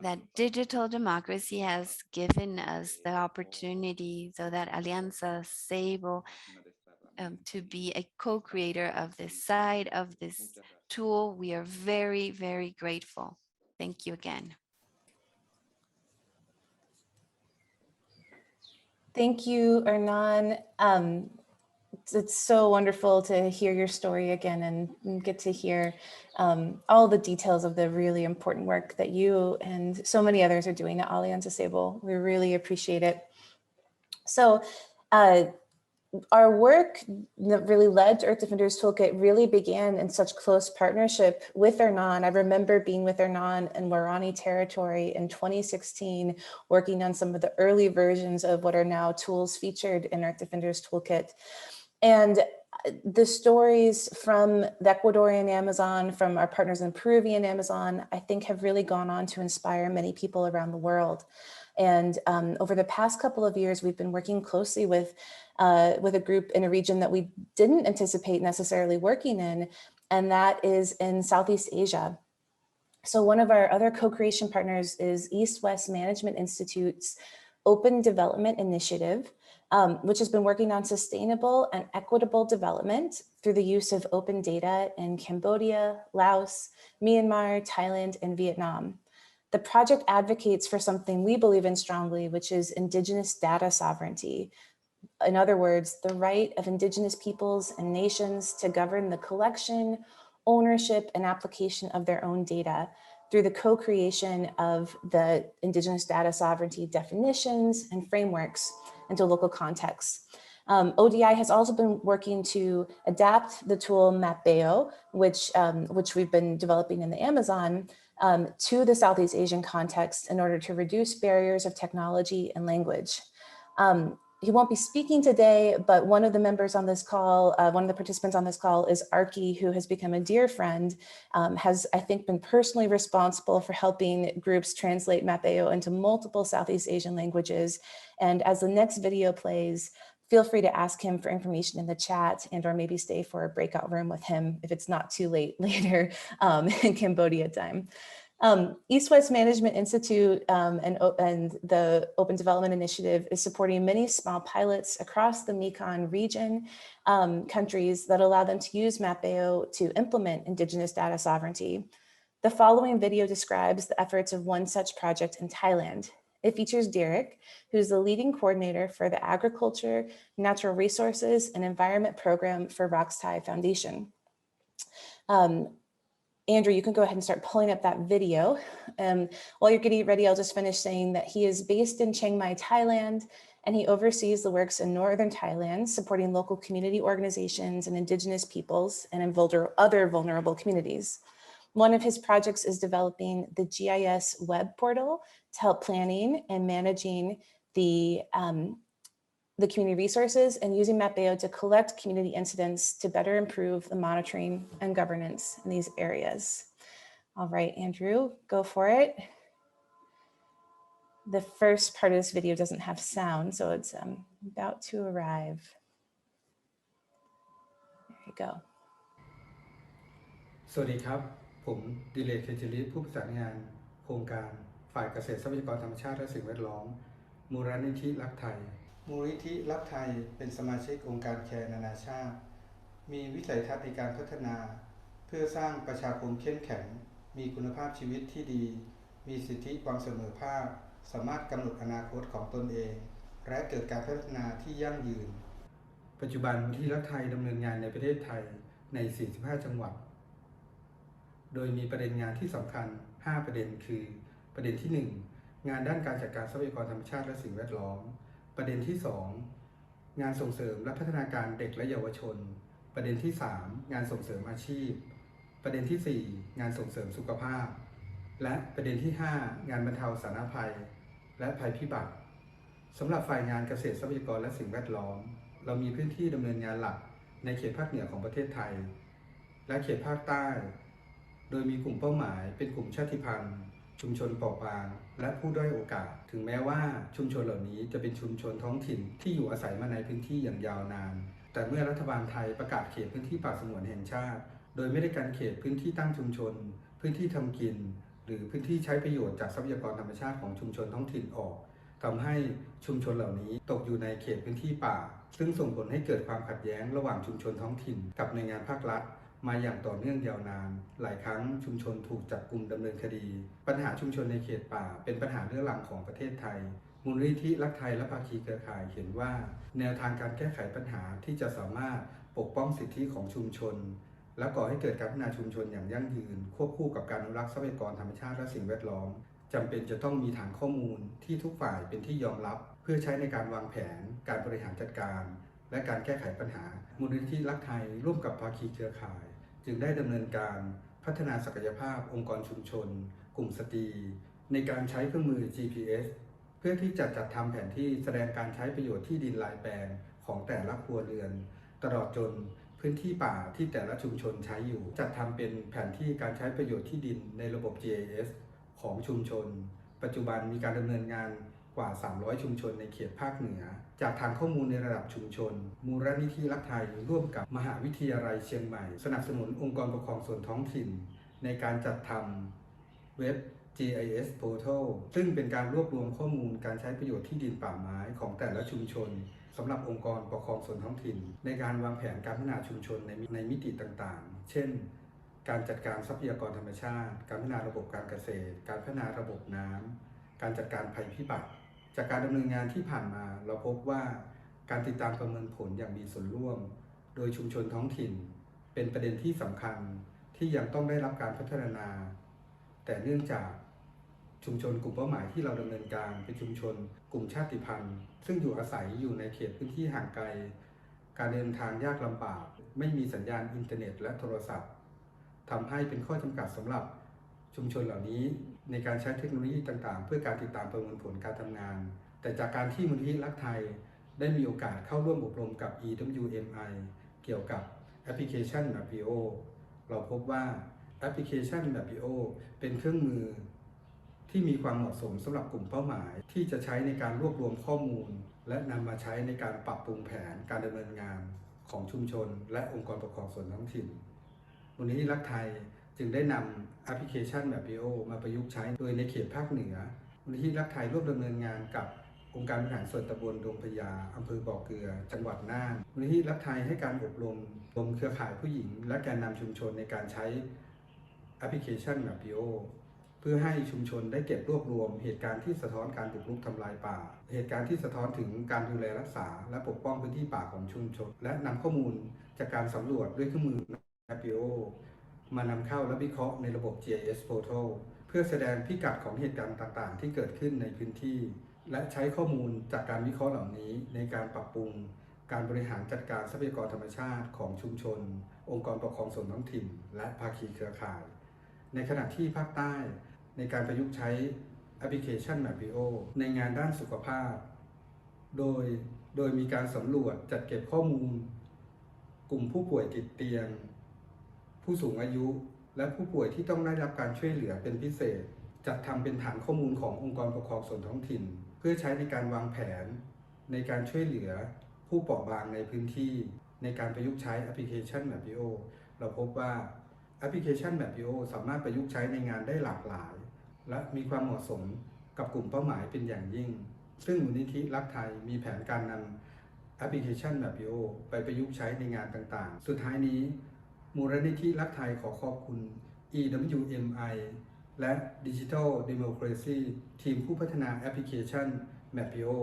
that digital democracy has given us the opportunity so that Alianza Sable to be a co-creator of this side of this tool. We are very, very grateful. Thank you again. Thank you, Hernan. It's so wonderful to hear your story again and get to hear all the details of the really important work that you and so many others are doing at Alianza Sable. We really appreciate it. So our work that really led to Earth Defenders Toolkit really began in such close partnership with Hernan. I remember being with Hernan in Warani territory in 2016, working on some of the early versions of what are now tools featured in Earth Defenders Toolkit. And the stories from the Ecuadorian Amazon, from our partners in Peruvian Amazon, I think have really gone on to inspire many people around the world. And over the past couple of years, we've been working closely with a group in a region that we didn't anticipate necessarily working in, and that is in Southeast Asia. So one of our other co-creation partners is East-West Management Institute's Open Development Initiative, which has been working on sustainable and equitable development through the use of open data in Cambodia, Laos, Myanmar, Thailand, and Vietnam. The project advocates for something we believe in strongly, which is indigenous data sovereignty. In other words, the right of indigenous peoples and nations to govern the collection, ownership, and application of their own data through the co-creation of the indigenous data sovereignty definitions and frameworks into local contexts. ODI has also been working to adapt the tool Mapeo, which we've been developing in the Amazon, to the Southeast Asian context in order to reduce barriers of technology and language. he won't be speaking today, but one of the members on this call, one of the participants on this call is Arki, who has become a dear friend, has, I think, been personally responsible for helping groups translate Mapeo into multiple Southeast Asian languages. And as the next video plays, feel free to ask him for information in the chat and or maybe stay for a breakout room with him if it's not too late later in Cambodia time. East-West Management Institute and the Open Development Initiative is supporting many small pilots across the Mekong region countries that allow them to use Mapeo to implement Indigenous data sovereignty. The following video describes the efforts of one such project in Thailand. It features Derek, who's the leading coordinator for the Agriculture, Natural Resources, and Environment Program for Rox Thai Foundation. Andrew, you can go ahead and start pulling up that video. While you're getting ready, I'll just finish saying that he is based in Chiang Mai, Thailand, and he oversees the works in Northern Thailand, supporting local community organizations and Indigenous peoples and in other vulnerable communities. One of his projects is developing the GIS web portal to help planning and managing the community resources and using Mapeo to collect community incidents to better improve the monitoring and governance in these areas. All right, Andrew, go for it. The first part of this video doesn't have sound, so it's about to arrive. There you go. สวัสดีครับผมดิเลกเคจิลิผู้ประสานงานโครงการฝ่ายเกษตรทรัพยากรธรรมชาติและสิ่งแวดล้อมมูลนิธิรักไทยมูลนิธิรักไทยเป็นสมาชิกองค์การแคร์นานาชาติมีวิสัยทัศน์ในการพัฒนาเพื่อสร้างประชาคมเข้มแข็งมีคุณภาพชีวิตที่ดีมีสิทธิความเสมอภาคสามารถกำหนดอนาคตของตนเองและเกิดการพัฒนาที่ยั่งยืนปัจจุบันมูลนิธิรักไทยดำเนินงานในประเทศไทยใน 45 จังหวัดโดยมีประเด็นงานที่สำคัญ 5 ประเด็นคือประเด็นที่ 1 งานด้านการจัดการทรัพยากรธรรมชาติและสิ่งแวดล้อมประเด็นที่ 2 งานส่งเสริมและพัฒนาการเด็กและเยาวชนประเด็นที่ 3 งานส่งเสริมอาชีพประเด็นที่ 4 งานส่งเสริมสุขภาพและประเด็นที่ 5 งานบรรเทาสาธารณภัยและภัยพิบัติสำหรับฝ่ายงานเกษตรทรัพยากรและสิ่งแวดล้อมเรามีพื้นที่ดำเนินงานหลักในเขตภาคเหนือของประเทศไทยและเขตภาคใต้โดยมีกลุ่มเป้าหมายเป็นกลุ่มชาติพันธุ์ชุมชนเปราะบางและผู้ด้อยโอกาสถึงแม้ว่าชุมชนเหล่านี้จะเป็นชุมชนท้องถิ่นที่อยู่อาศัยมาในพื้นที่อย่างยาวนานแต่เมื่อรัฐบาลไทยประกาศเขตพื้นที่ป่าสงวนแห่งชาติโดยไม่ได้การเขตพื้นที่ตั้งชุมชนพื้นที่ทำกินหรือพื้นที่ใช้ประโยชน์จากทรัพยากรธรรมชาติของชุมชนท้องถิ่นออกทำให้ชุมชนเหล่านี้ตกอยู่ในเขตพื้นที่ป่าซึ่งส่งผลให้เกิดความขัดแย้งระหว่างชุมชนท้องถิ่นกับหน่วยงานภาครัฐมาอย่างต่อเนื่องยาวนานหลายครั้งชุมชนถูกจับกุมดำเนินคดีปัญหาชุมชนในเขตป่าเป็นปัญหาเรื้อรังของประเทศไทยมูลนิธิรักไทยและภาคีเครือข่ายเห็นว่าแนวทางการแก้ไขปัญหาที่จะสามารถปกป้องสิทธิของชุมชนและก่อให้เกิดการพัฒนาชุมชนอย่างยั่งยืนควบคู่กับการอนุรักษ์ทรัพยากรธรรมชาติและสิ่งแวดล้อมจำเป็นจะต้องมีฐานข้อมูลที่ทุกฝ่ายเป็นที่ยอมรับเพื่อใช้ในการวางแผนการบริหารจัดการและการแก้ไขปัญหามูลนิธิรักไทยร่วมกับภาคีเครือข่ายจึงได้ดำเนินการพัฒนาศักยภาพองค์กรชุมชนกลุ่มสตรีในการใช้เครื่องมือ GPS เพื่อที่จะจัดทำแผนที่แสดงการใช้ประโยชน์ที่ดินรายแปลงของแต่ละครัวเรือนตลอดจนพื้นที่ป่าที่แต่ละชุมชนใช้อยู่จัดทำเป็นแผนที่การใช้ประโยชน์ที่ดินในระบบ GIS ของชุมชนปัจจุบันมีการดำเนินงานกว่า 300 ชุมชนในเขตภาคเหนือจากฐานข้อมูลในระดับชุมชนมูลนิธิรักไทยร่วมกับมหาวิทยาลัยเชียงใหม่สนับสนุนองค์กรปกครองส่วนท้องถิ่นในการจัดทำเว็บ GIS Portal ซึ่งเป็นการรวบรวมข้อมูลการใช้ประโยชน์ที่ดินป่าไม้ของแต่ละชุมชนสำหรับองค์กรปกครองส่วนท้องถิ่นในการวางแผนการพัฒนาชุมชนในมิติต่างๆเช่นการจัดการทรัพยากรธรรมชาติการพัฒนาระบบการเกษตรการพัฒนาระบบน้ำการจัดการภัยพิบัติจากการดำเนินงานที่ผ่านมาเราพบว่าการติดตามประเมินผลอย่างมีส่วนร่วมโดยชุมชนท้องถิ่นเป็นประเด็นที่สำคัญที่ยังต้องได้รับการพัฒนาแต่เนื่องจากชุมชนกลุ่มเป้าหมายที่เราดำเนินการเป็นชุมชนกลุ่มชาติพันธุ์ซึ่งอยู่อาศัยอยู่ในเขตพื้นที่ห่างไกลการเดินทางยากลำบากไม่มีสัญญาณอินเทอร์เน็ตและโทรศัพท์ทำให้เป็นข้อจำกัดสำหรับชุมชนเหล่านี้ในการใช้เทคโนโลยีต่างๆเพื่อการติดตามประเมินผลการทำงานแต่จากการที่มูลนิธิรักไทย ได้มีโอกาสเข้าร่วมอบรมกับ EWMI เกี่ยวกับแอปพลิเคชัน Mapio เราพบว่าแอปพลิเคชัน Mapio เป็นเครื่องมือที่มีความเหมาะสมสำหรับกลุ่มเป้าหมายที่จะใช้ในการรวบรวมข้อมูลและนำมาใช้ในการปรับปรุงแผนการดำเนินงานของชุมชนและองค์กรปกครองส่วนท้องถิ่นมูลนิธิรักไทยจึงได้นำแอปพลิเคชัน Mapio มาประยุกต์ใช้โดยในเขตภาคเหนือมูลนิธิรักไทยร่วมดำเนินงานกับองค์การบริหารส่วนตำบลดงพญาอำเภอบ่อเกลือจังหวัดน่านมูลนิธิรักไทยให้การอบรมเครือข่ายผู้หญิงและแกนนำชุมชนในการใช้แอปพลิเคชัน Mapio เพื่อให้ชุมชนได้เก็บรวบรวมเหตุการณ์ที่สะท้อนการบุกรุกทำลายป่าเหตุการณ์ที่สะท้อนถึงการดูแลรักษาและปกป้องพื้นที่ป่าของชุมชนและนำข้อมูลจากการสำรวจด้วยเครื่องมือ Mapio มานำเข้าและวิเคราะห์ในระบบ GIS Portal เพื่อแสดงพิกัดของเหตุการณ์ต่างๆที่เกิดขึ้นในพื้นที่และใช้ข้อมูลจากการวิเคราะห์เหล่านี้ในการปรับปรุงการบริหารจัดการทรัพยากรธรรมชาติของชุมชนองค์กรปกครองส่วนท้องถิ่นและภาคีเครือข่ายในขณะที่ภาคใต้ในการประยุกต์ใช้แอปพลิเคชัน Mapio ในงานด้านสุขภาพโดยมีการสำรวจจัดเก็บข้อมูลกลุ่มผู้ป่วยติดเตียงผู้สูงอายุและผู้ป่วยที่ต้องได้รับการช่วยเหลือเป็นพิเศษจัดทำเป็นฐานข้อมูลขององค์กรปกครองส่วนท้องถิ่นเพื่อใช้ในการวางแผนในการช่วยเหลือผู้เปราะบางในพื้นที่ในการประยุกต์ใช้แอปพลิเคชัน Mapio เราพบว่าแอปพลิเคชัน Mapio สามารถประยุกต์ใช้ในงานได้หลากหลายและมีความเหมาะสมกับกลุ่มเป้าหมายเป็นอย่างยิ่งซึ่งมูลนิธิรักไทยมีแผนการนำแอปพลิเคชัน Mapio ไปประยุกต์ใช้ในงานต่างๆสุดท้ายนี้มูลนิธิรักไทยขอขอบคุณ EWMI และ Digital Democracy ทีมผู้พัฒนาแอปพลิเคชัน Mapio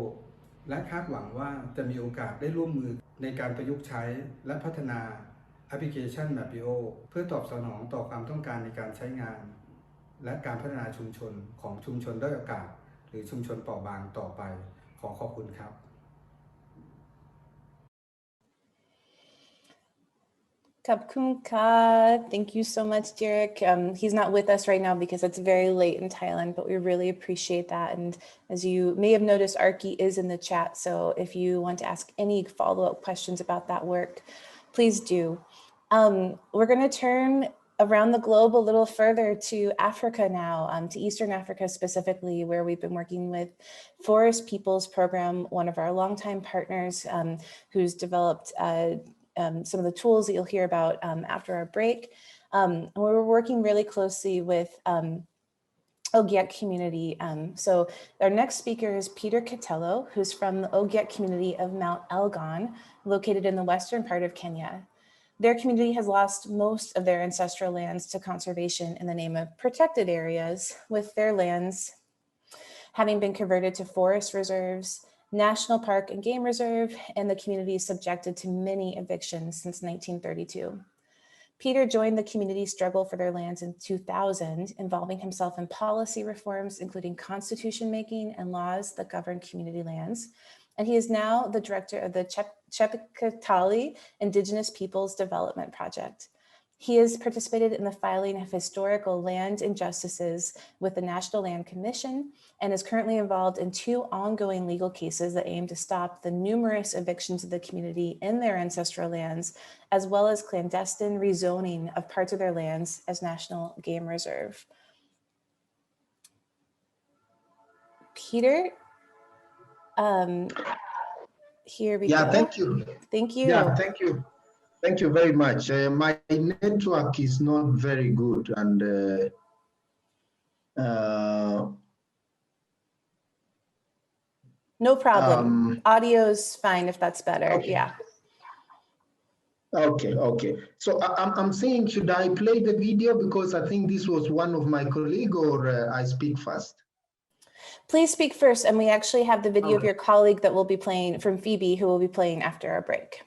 และคาดหวังว่าจะมีโอกาสได้ร่วมมือในการประยุกต์ใช้และพัฒนาแอปพลิเคชัน Mapio เพื่อตอบสนองต่อความต้องการในการใช้งานและการพัฒนาชุมชนของชุมชนด้อยโอกาสหรือชุมชนเปราะบางต่อไปขอขอบคุณครับ Kapkumka, thank you so much, Derek. He's not with us right now because it's very late in Thailand, but we really appreciate that. And as you may have noticed, Arki is in the chat. So if you want to ask any follow-up questions about that work, please do. We're going to turn around the globe a little further to Africa now, to Eastern Africa specifically, where we've been working with Forest Peoples Program, one of our longtime partners who's developed some of the tools that you'll hear about after our break. We're working really closely with Ogiek community. So our next speaker is Peter Kitello, who's from the Ogiek community of Mount Elgon, located in the western part of Kenya. Their community has lost most of their ancestral lands to conservation in the name of protected areas, with their lands having been converted to forest reserves, National Park and Game Reserve, and the community is subjected to many evictions since 1932. Peter joined the community struggle for their lands in 2000, involving himself in policy reforms, including constitution making and laws that govern community lands. And he is now the director of the Chepikatali Indigenous Peoples Development Project. He has participated in the filing of historical land injustices with the National Land Commission and is currently involved in 2 ongoing legal cases that aim to stop the numerous evictions of the community in their ancestral lands, as well as clandestine rezoning of parts of their lands as National Game Reserve. Peter, here we go. Yeah, thank you. Thank you. Yeah, thank you. Thank you very much. My network is not very good, and no problem. Audio's fine if that's better. Okay. Yeah. Okay. So I'm saying, should I play the video because I think this was one of my colleagues, or I speak first? Please speak first, and we actually have the video of your colleague that will be playing from Phoebe, who will be playing after our break.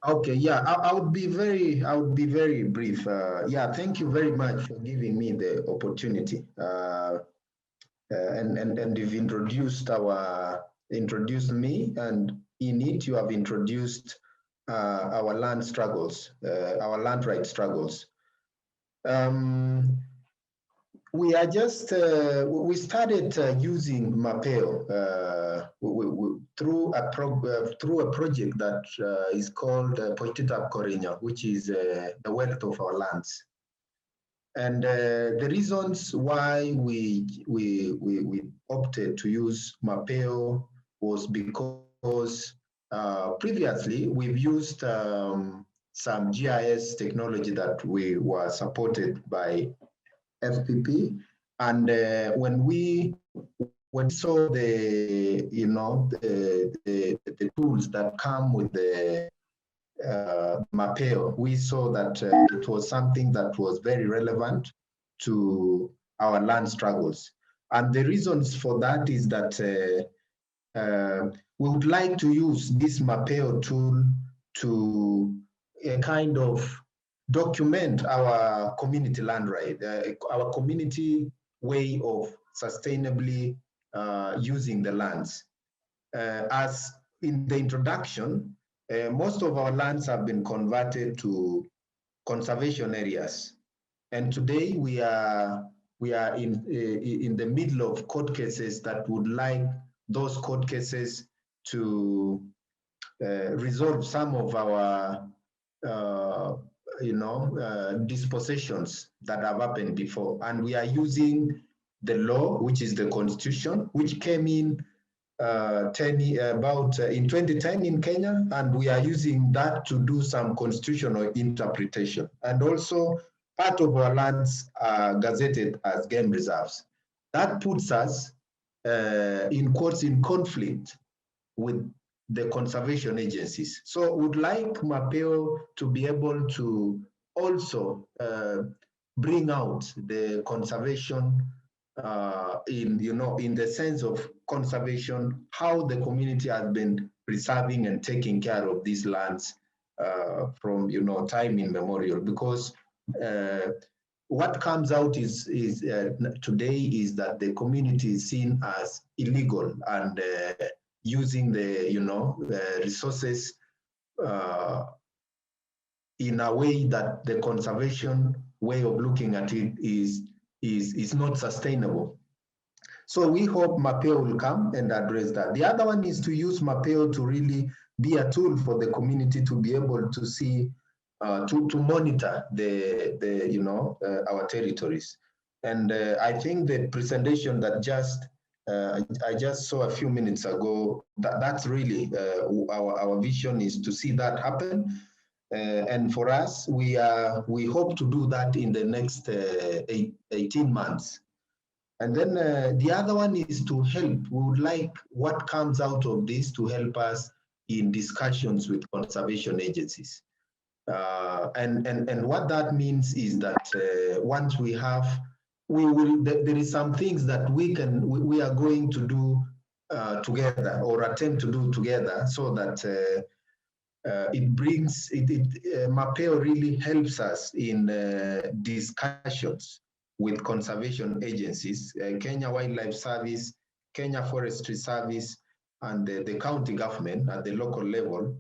Okay, yeah, I would be very brief. Yeah, thank you very much for giving me the opportunity. And you've introduced me, and in it you have introduced our land struggles, our land rights struggles. We are just we started using Mapio through a project that is called Poitita Corina, which is the wealth of our lands. And the reasons why we opted to use Mapeo was because previously we've used some GIS technology that we were supported by FPP, and when we saw the the tools that come with the Mapeo, we saw that it was something that was very relevant to our land struggles. And the reasons for that is that we would like to use this Mapeo tool to kind of document our community land right, our community way of sustainably using the lands. As in the introduction, most of our lands have been converted to conservation areas, and today we are in the middle of court cases that would like those court cases to resolve some of our dispossessions that have happened before, and we are using the law, which is the constitution, which came in in 2010 in Kenya, and we are using that to do some constitutional interpretation. And also part of our lands are gazetted as game reserves. That puts us in quotes in conflict with the conservation agencies. So would like Mapeo to be able to also bring out the conservation in the sense of conservation, how the community has been preserving and taking care of these lands from time immemorial. Because what comes out is today is that the community is seen as illegal and using the resources in a way that the conservation way of looking at it is not sustainable. So we hope Mapeo will come and address that. The other one is to use Mapeo to really be a tool for the community to be able to see, to monitor our territories. And I think the presentation that I just saw a few minutes ago, that's really our vision is to see that happen. And for us, we hope to do that in the next 18 months. And then the other one is to help. We would like what comes out of this to help us in discussions with conservation agencies. And what that means is that once we have, there is some things that we are going to do together or attempt to do together, so that Mapeo really helps us in discussions with conservation agencies, Kenya Wildlife Service, Kenya Forestry Service, and the county government at the local level,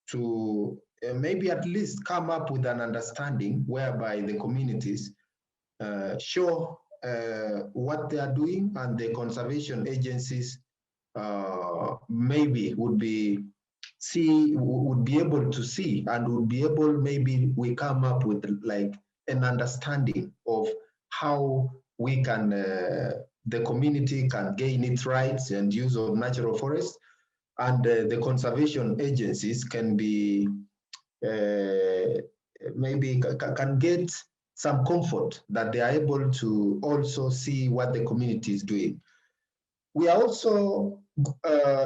to maybe at least come up with an understanding whereby the communities show what they are doing, and the conservation agencies maybe would be able to see, and would be able, maybe we come up with like an understanding of how we can, the community can gain its rights and use of natural forests, and the conservation agencies can be, maybe can get some comfort that they are able to also see what the community is doing. We are also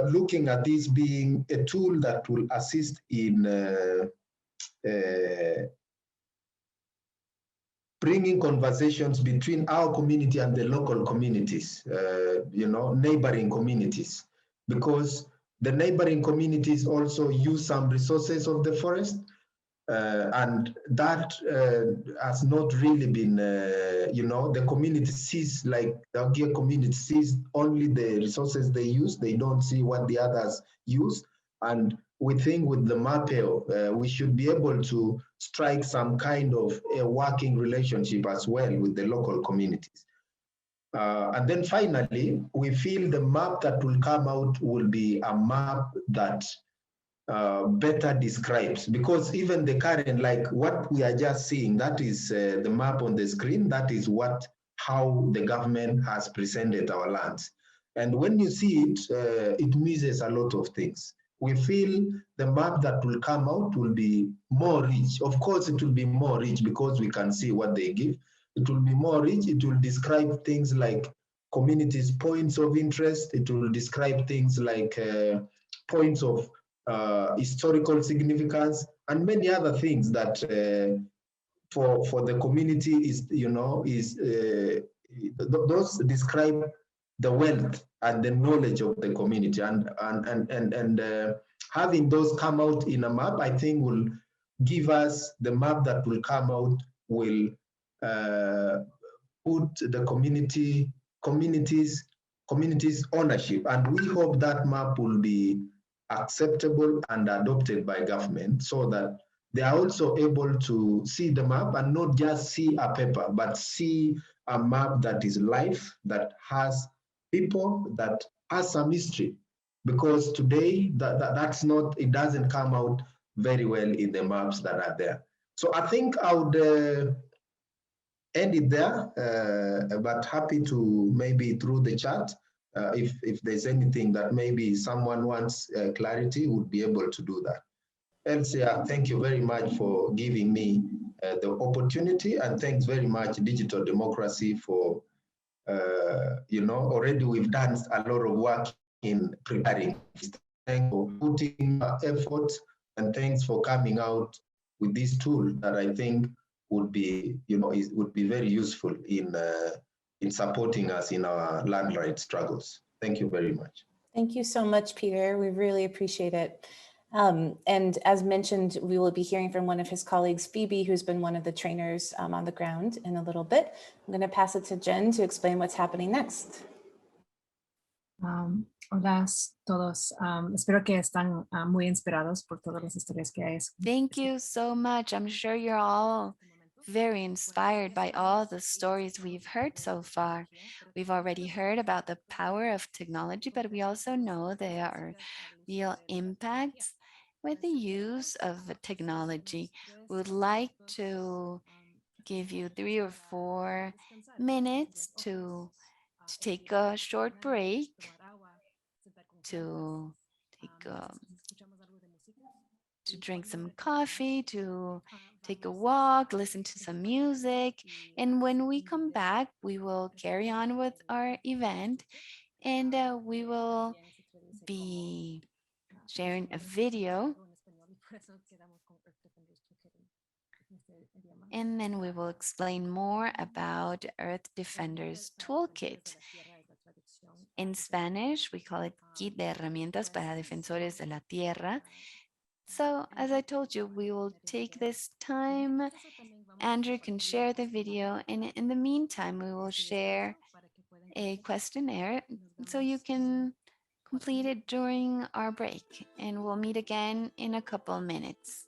looking at this being a tool that will assist in bringing conversations between our community and the local communities, neighboring communities, because the neighboring communities also use some resources of the forest, and that has not really been, the community sees, like the Ogia community sees only the resources they use, they don't see what the others use. And we think with the Mapeo, we should be able to strike some kind of a working relationship as well with the local communities. And then finally, we feel the map that will come out will be a map that better describes, because even the current, like what we are just seeing, that is the map on the screen, that is how the government has presented our lands. And when you see it, it misses a lot of things. We feel the map that will come out will be more rich. Of course, it will be more rich because we can see what they give. It will be more rich. It will describe things like communities' points of interest. It will describe things like points of historical significance and many other things that for the community is, those describe the wealth and the knowledge of the community, and having those come out in a map, I think will give us the map that will come out will put the communities ownership, and we hope that map will be acceptable and adopted by government so that they are also able to see the map and not just see a paper, but see a map that is live, that has people, that has some history. Because today, that's not, it doesn't come out very well in the maps that are there. So I think I would end it there, but happy to maybe through the chat, if there's anything that maybe someone wants clarity, would be able to do that. Elsia, thank you very much for giving me the opportunity, and thanks very much Digital Democracy for, already we've done a lot of work in preparing. Thanks for putting effort, and thanks for coming out with this tool that I think would be, would be very useful in supporting us in our land rights struggles. Thank you very much. Thank you so much, Peter. We really appreciate it. And as mentioned, we will be hearing from one of his colleagues, Phoebe, who's been one of the trainers on the ground in a little bit. I'm going to pass it to Jen to explain what's happening next. Hola todos. Espero que están muy inspirados por todas las historias que hay. Thank you so much. I'm sure you're all very inspired by all the stories we've heard so far. We've already heard about the power of technology, but we also know there are real impacts with the use of technology. We would like to give you 3 or 4 minutes to take a short break, to drink some coffee, to take a walk, listen to some music. And when we come back, we will carry on with our event, and we will be sharing a video. And then we will explain more about Earth Defenders Toolkit. In Spanish, we call it Kit de Herramientas para Defensores de la Tierra. So, as I told you, we will take this time. Andrew can share the video, and in the meantime, we will share a questionnaire so you can complete it during our break, and we'll meet again in a couple minutes.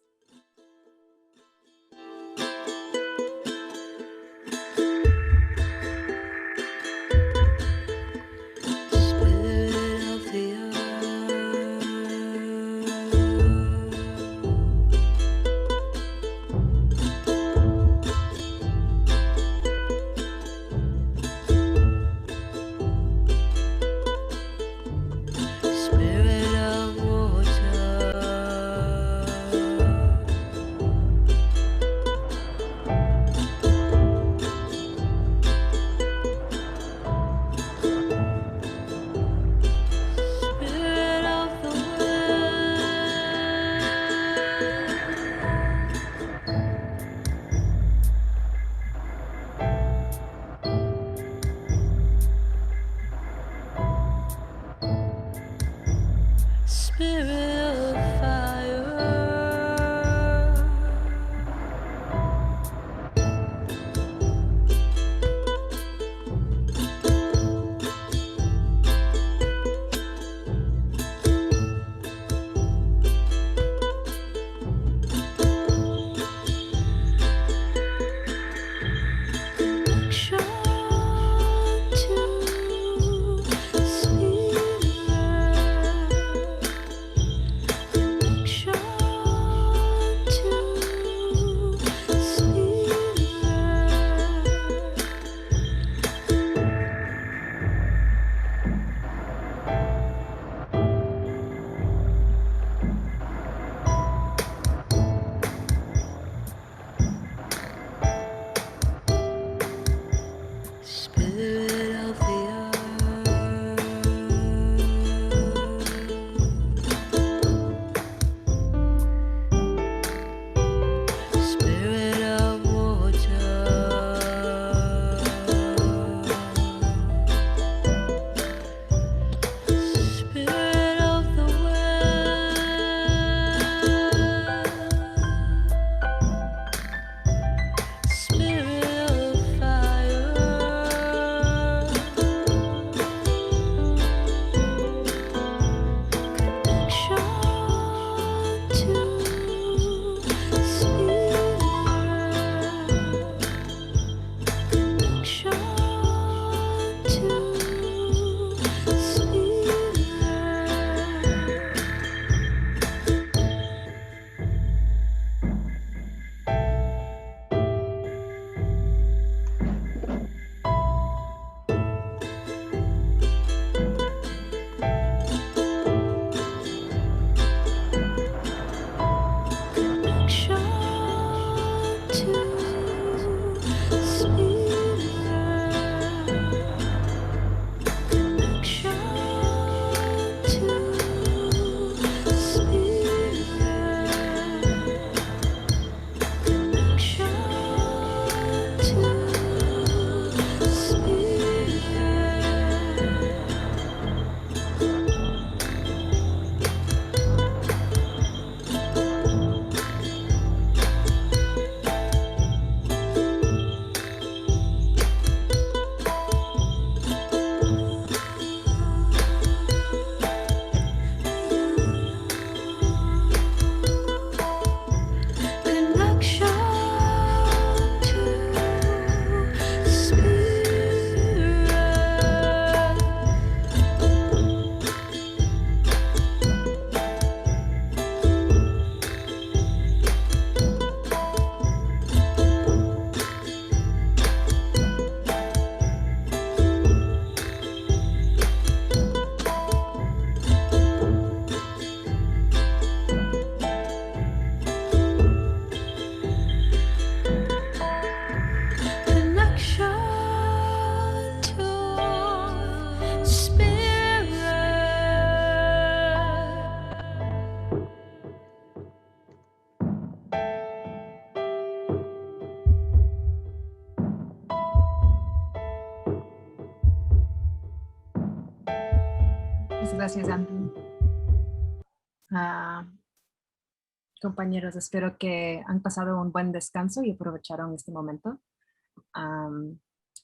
Spirit of water. Muchas gracias, Andrew. Compañeros, espero que han pasado un buen descanso y aprovecharon este momento.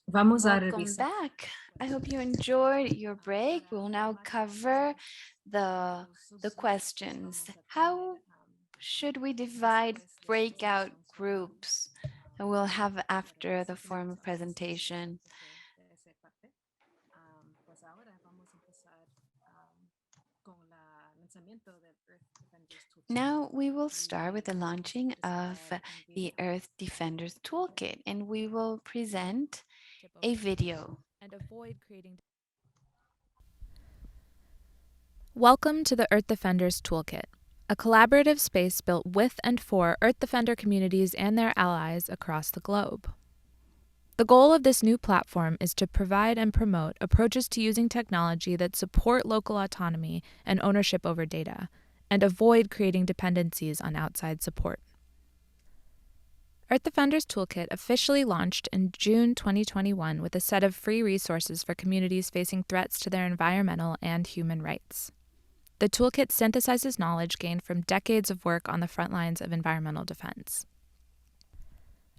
Vamos a Welcome revisar. back. I hope you enjoyed your break. We'll now cover the questions. How should we divide breakout groups that we'll have after the formal presentation? Pues ahora vamos a empezar con el lanzamiento del Earth Defenders Toolkit. Now we will start with the launching of the Earth Defenders Toolkit, and we will present a video. And avoid creating. Welcome to the Earth Defenders Toolkit, a collaborative space built with and for Earth Defender communities and their allies across the globe. The goal of this new platform is to provide and promote approaches to using technology that support local autonomy and ownership over data, and avoid creating dependencies on outside support. Earth Defenders Toolkit officially launched in June 2021 with a set of free resources for communities facing threats to their environmental and human rights. The toolkit synthesizes knowledge gained from decades of work on the front lines of environmental defense.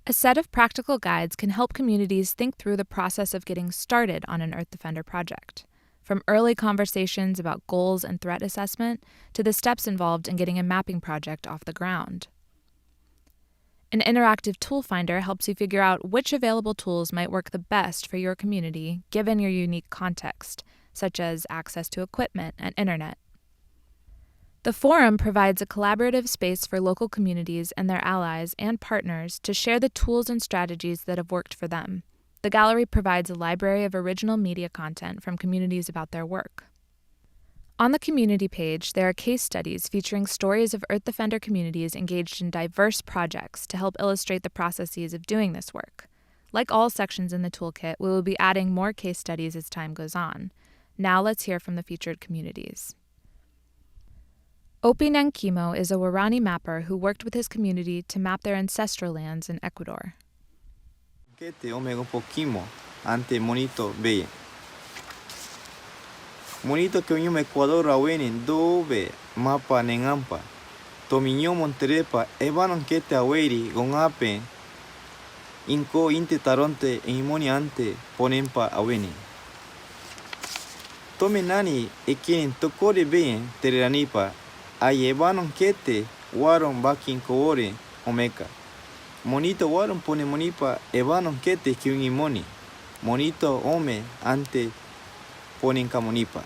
A set of practical guides can help communities think through the process of getting started on an Earth Defender project, from early conversations about goals and threat assessment to the steps involved in getting a mapping project off the ground. An interactive tool finder helps you figure out which available tools might work the best for your community given your unique context, such as access to equipment and internet. The forum provides a collaborative space for local communities and their allies and partners to share the tools and strategies that have worked for them. The gallery provides a library of original media content from communities about their work. On the community page, there are case studies featuring stories of Earth Defender communities engaged in diverse projects to help illustrate the processes of doing this work. Like all sections in the toolkit, we will be adding more case studies as time goes on. Now let's hear from the featured communities. Opi Nankimo is a Warani mapper who worked with his community to map their ancestral lands in Ecuador. Ante monito be. Monito que unyo Ecuador awene dobe mapa nengampa. Tominyo monterepa ebanon kete aweri gongape. Inko inte taronte imoni ante ponempa awene. Tome nani ekinen tokore be tereranipa. Aye ebanon kete waron bakin koore omeka. Monito waron pone monipa ebanon kete kiungi moni. Monito ome ante ponen kamonipa.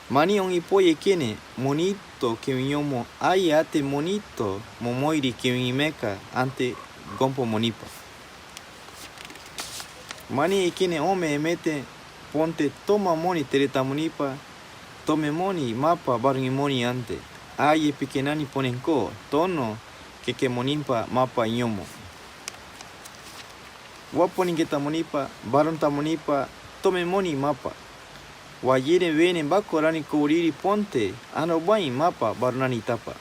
Mani on ipoye kene monito kiunyomo aye ate monito momoiri kiungimeka ante gompo monipa. Mani ekene ome emete ponte toma moni tereta monipa tome moni mapa barungi moni ante. Aye pikenani ponenko tono keke monimpa mapa inyomo. Waponin kita monipa baron tamonipa tome moni mapa. Wayere venen bakorani kouriri ponte anobai mapa barunani tapa.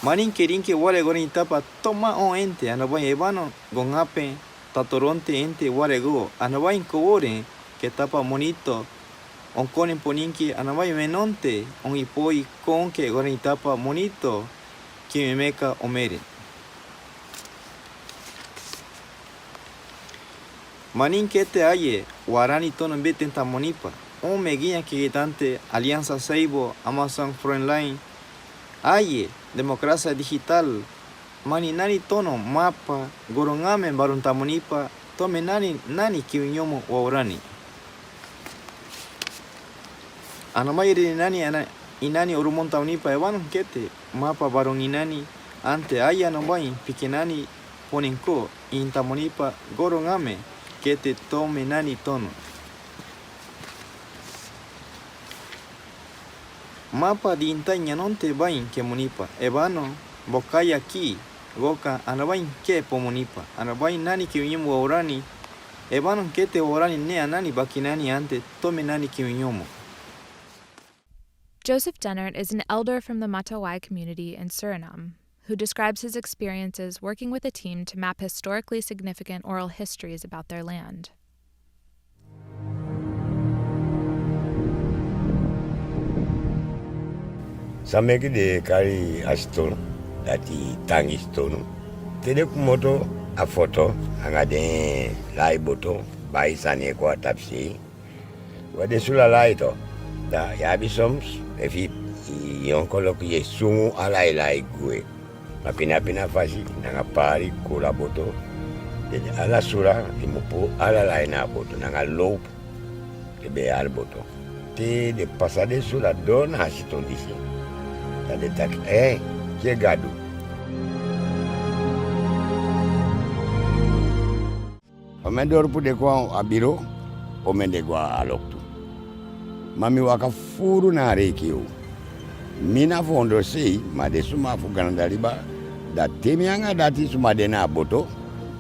Manin kerinke ware gorani tapa toma on ente anobai ebano gongape tatoronte ente ware go anobai koore que tapa monito on konen poninki anobai menonte on ipoi konke gorani tapa monito que memeka omere. Manin kete aye warani tono beten tamonipa. On meguiña que tante Alianza Seibo Amazon Frontline. Aye democracia digital. Mani nani tono mapa gorongame barun tamonipa. Tome nani kiunyomo waurani. Anamayri nani inani orumon tamonipa ebanon kete mapa barun inani ante aye anobai pikenani ponenko in tamonipa gorongame. Kete tome nani tono. Mapa di intaña non te bain ke monipa. Ebano bokaya ki goka anabain ke pomonipa. Anabain nani ki unyomo orani. Ebano kete orani nea nani bakinani ante tome nani ki unyomo. Joseph Dennert is an elder from the Matawai community in Suriname, who describes his experiences working with a team to map historically significant oral histories about their land. Sameki de kari astono, dati tangi stono. Tede kumoto a foto, angade lai boto, bai sane kwa tapsi. Wade sula lai to, da yabi soms, efi yon kolok ye sungu alai lai gue. Mapina fasi, nanga pari kula boto. Dede ala sura, imupu ala lai na boto, nanga loop, kebe al boto. Te de pasade sula don hasito disi. Tade tak, que gado. Omendor pude kwa abiro, omende kwa aloktu. Mami waka furu na rekio. Mina fondo sei, made suma fuganandaliba, da temianga dati suma dena boto,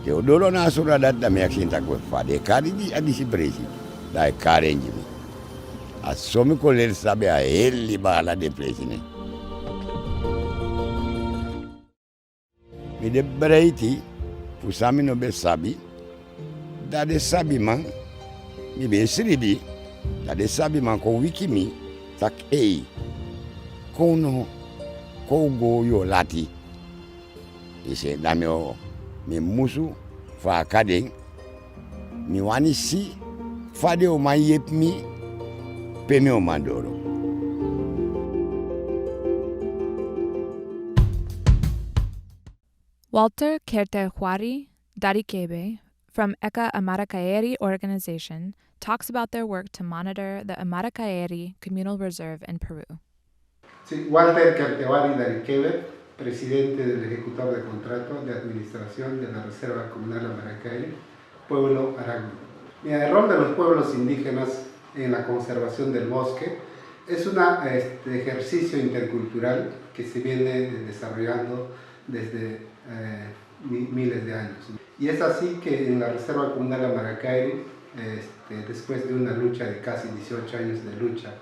ke odolo na sura data me aksinta kwe fade kari di adisi presi, da kare njimi. Asomi koler sabe a heli bala de presi ne. Mi de breiti, fusami no be sabi, da de sabi man, mi be sribi, da de sabi man ko wiki mi, tak kono kogo yo lati. Ise dame o mi musu fa kadeng, mi wani si, fade o ma yep mi, peme o mandoro. Walter Kertehuari Darikebe from Eka Amarakaeri organization talks about their work to monitor the Amarakaeri communal reserve in Peru. Sí, Walter Kertehuari Darikebe, presidente del ejecutor de contrato de administración de la Reserva Comunal Amarakaeri, Pueblo Aragua. El rol de los pueblos indígenas en la conservación del bosque es un ejercicio intercultural que se viene desarrollando desde miles de años. Y es así que en la Reserva Comunal Amarakaeri, después de una lucha de casi 18 años de lucha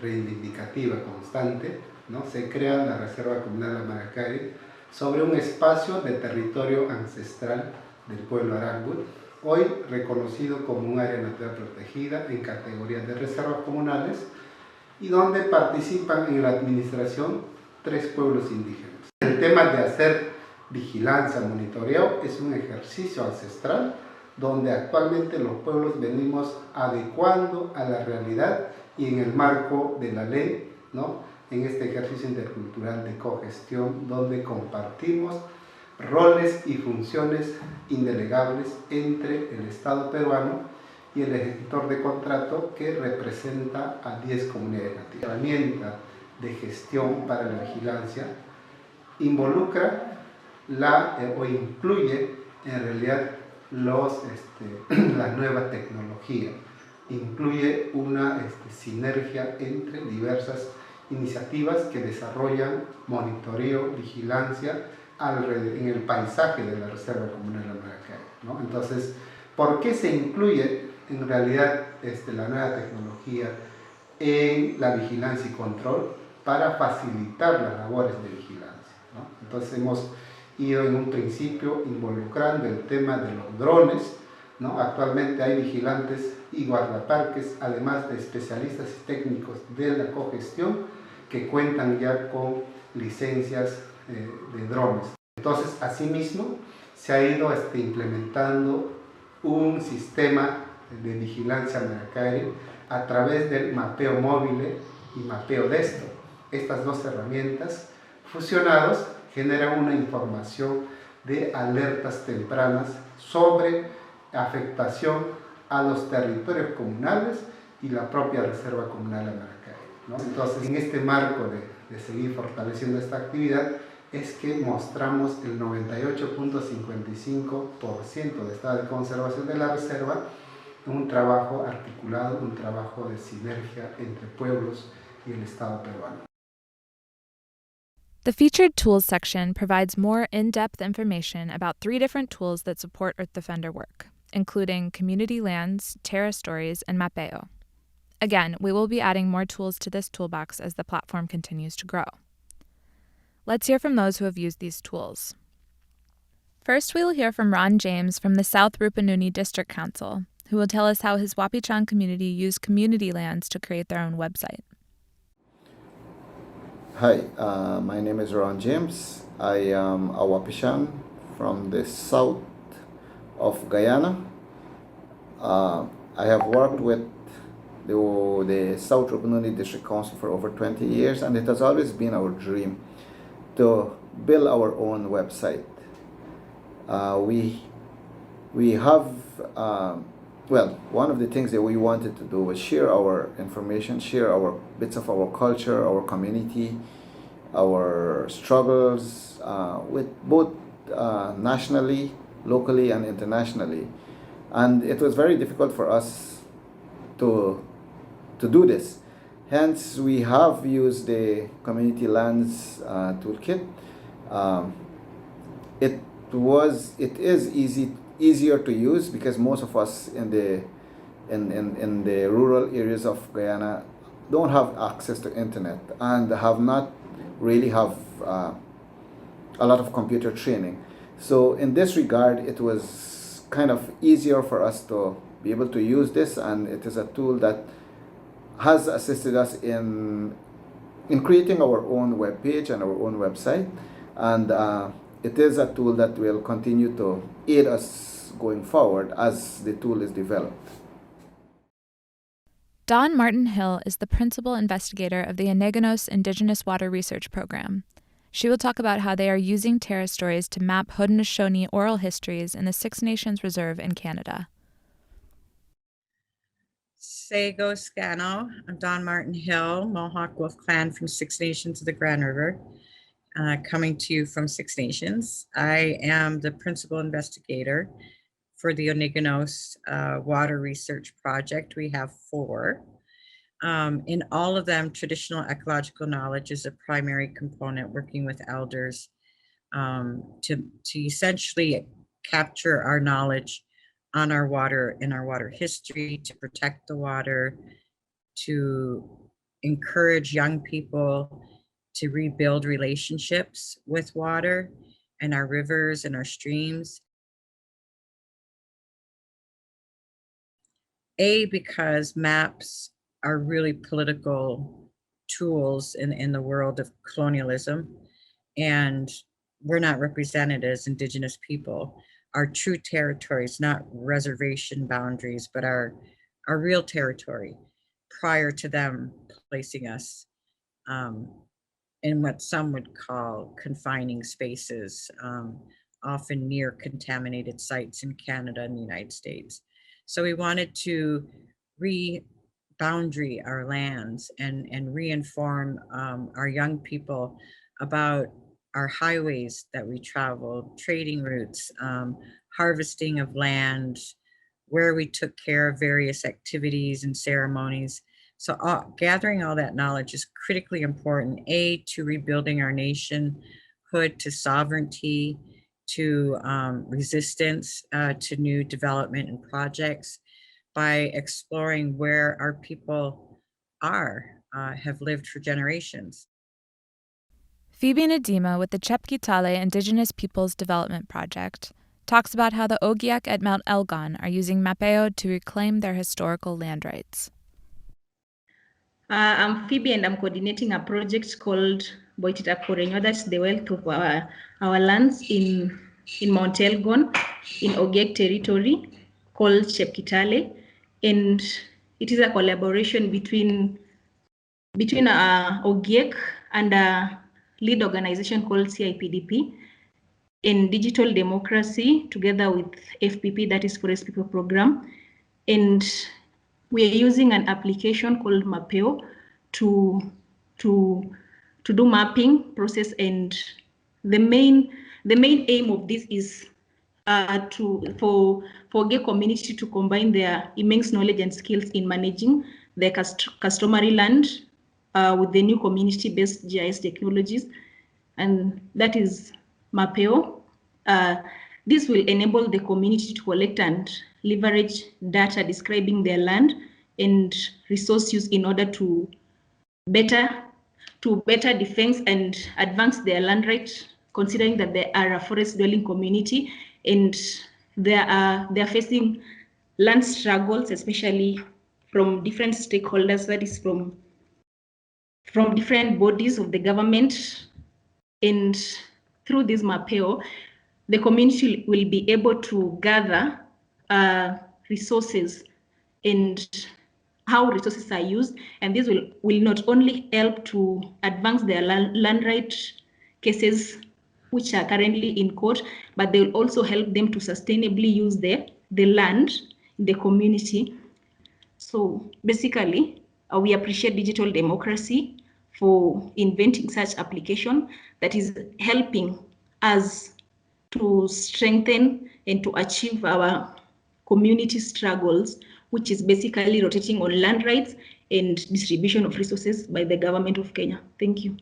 reivindicativa constante, ¿no? Se crea la Reserva Comunal Amarakaeri sobre un espacio de territorio ancestral del pueblo Aragua, hoy reconocido como un área natural protegida en categoría de reservas comunales y donde participan en la administración 3 pueblos indígenas. El tema de hacer vigilancia, monitoreo, es un ejercicio ancestral donde actualmente los pueblos venimos adecuando a la realidad y en el marco de la ley, ¿no? En este ejercicio intercultural de cogestión donde compartimos roles y funciones indelegables entre el Estado peruano y el ejecutor de contrato que representa a 10 comunidades nativas. La herramienta de gestión para la vigilancia involucra o incluye en realidad la nueva tecnología, incluye una sinergia entre diversas iniciativas que desarrollan monitoreo, vigilancia en el paisaje de la Reserva Comunal Amarakaeri, ¿no? Entonces, ¿por qué se incluye en realidad la nueva tecnología en la vigilancia y control? Para facilitar las labores de vigilancia, ¿no? Entonces hemos ido en un principio involucrando el tema de los drones, ¿no? Actualmente hay vigilantes y guardaparques, además de especialistas y técnicos de la cogestión que cuentan ya con licencias de drones. Entonces, asimismo, se ha ido implementando un sistema de vigilancia Amarakaeri a través del mapeo móvil y mapeo desktop. Estas 2 herramientas fusionados generan una información de alertas tempranas sobre afectación a los territorios comunales y la propia Reserva Comunal Amarakaeri, ¿no? Entonces, en este marco de seguir fortaleciendo esta actividad es que mostramos el 98.55% de estado de conservación de la reserva, un trabajo articulado, un trabajo de sinergia entre pueblos y el Estado peruano. The featured tools section provides more in-depth information about 3 different tools that support Earth Defender work, including community lands, terra stories, and mapeo. Again, we will be adding more tools to this toolbox as the platform continues to grow. Let's hear from those who have used these tools. First, we will hear from Ron James from the South Rupununi District Council, who will tell us how his Wapichan community used community lands to create their own website. Hi, my name is Ron James. I am a Wapishan from the south of Guyana. I have worked with the South Rupununi District Council for over 20 years, and it has always been our dream to build our own website. We have, well, one of the things that we wanted to do was share our information, share our bits of our culture, our community, our struggles with both nationally, locally, and internationally. And it was very difficult for us to do this. Hence, we have used the Community Lands Toolkit. It is easier to use because most of us in the rural areas of Guyana don't have access to internet and have not really have a lot of computer training. So in this regard, it was kind of easier for us to be able to use this, and it is a tool that has assisted us in creating our own web page and our own website, and it is a tool that will continue to aid us going forward as the tool is developed. Dawn Martin Hill is the principal investigator of the Anegnos Indigenous Water Research Program. She will talk about how they are using Terra stories to map Haudenosaunee oral histories in the Six Nations Reserve in Canada. Sego Scano, I'm Dawn Martin Hill, Mohawk Wolf Clan from Six Nations of the Grand River, coming to you from Six Nations. I am the principal investigator for the Anegnos Water Research Project. We have 4. In all of them, traditional ecological knowledge is a primary component, working with elders to essentially capture our knowledge on our water and our water history, to protect the water, to encourage young people to rebuild relationships with water and our rivers and our streams. Because maps are really political tools in the world of colonialism, and we're not represented as Indigenous people. Our true territories, not reservation boundaries, but our real territory prior to them placing us in what some would call confining spaces, often near contaminated sites in Canada and the United States. So we wanted to re-boundary our lands and re-inform our young people about our highways that we traveled, trading routes, harvesting of land, where we took care of various activities and ceremonies. So gathering all that knowledge is critically important, to rebuilding our nationhood, to sovereignty, to resistance to new development and projects, by exploring where our people have lived for generations. Phoebe Nadima with the Chepkitale Indigenous Peoples Development Project talks about how the Ogiek at Mount Elgon are using Mapeo to reclaim their historical land rights. I'm Phoebe, and I'm coordinating a project called Boitita Korenyo. That's the wealth of our lands in Mount Elgon, in Ogiek territory, called Chepkitale. And it is a collaboration between Ogiek and a lead organization called CIPDP in digital democracy, together with FPP, that is Forest People Program. And we are using an application called Mapeo to do mapping process. And the main aim of this is for Ogiek community to combine their immense knowledge and skills in managing their customary land with the new community-based GIS technologies, and that is Mapeo. This will enable the community to collect and leverage data describing their land and resource use in order to better defense and advance their land rights, considering that they are a forest-dwelling community and they are facing land struggles, especially from different stakeholders, that is from from different bodies of the government. And through this Mapeo, the community will be able to gather resources and how resources are used. And this will not only help to advance their land right cases, which are currently in court, but they will also help them to sustainably use the land in the community. So basically, we appreciate digital democracy for inventing such application that is helping us to strengthen and to achieve our community struggles, which is basically rotating on land rights and distribution of resources by the government of Kenya. Thank you.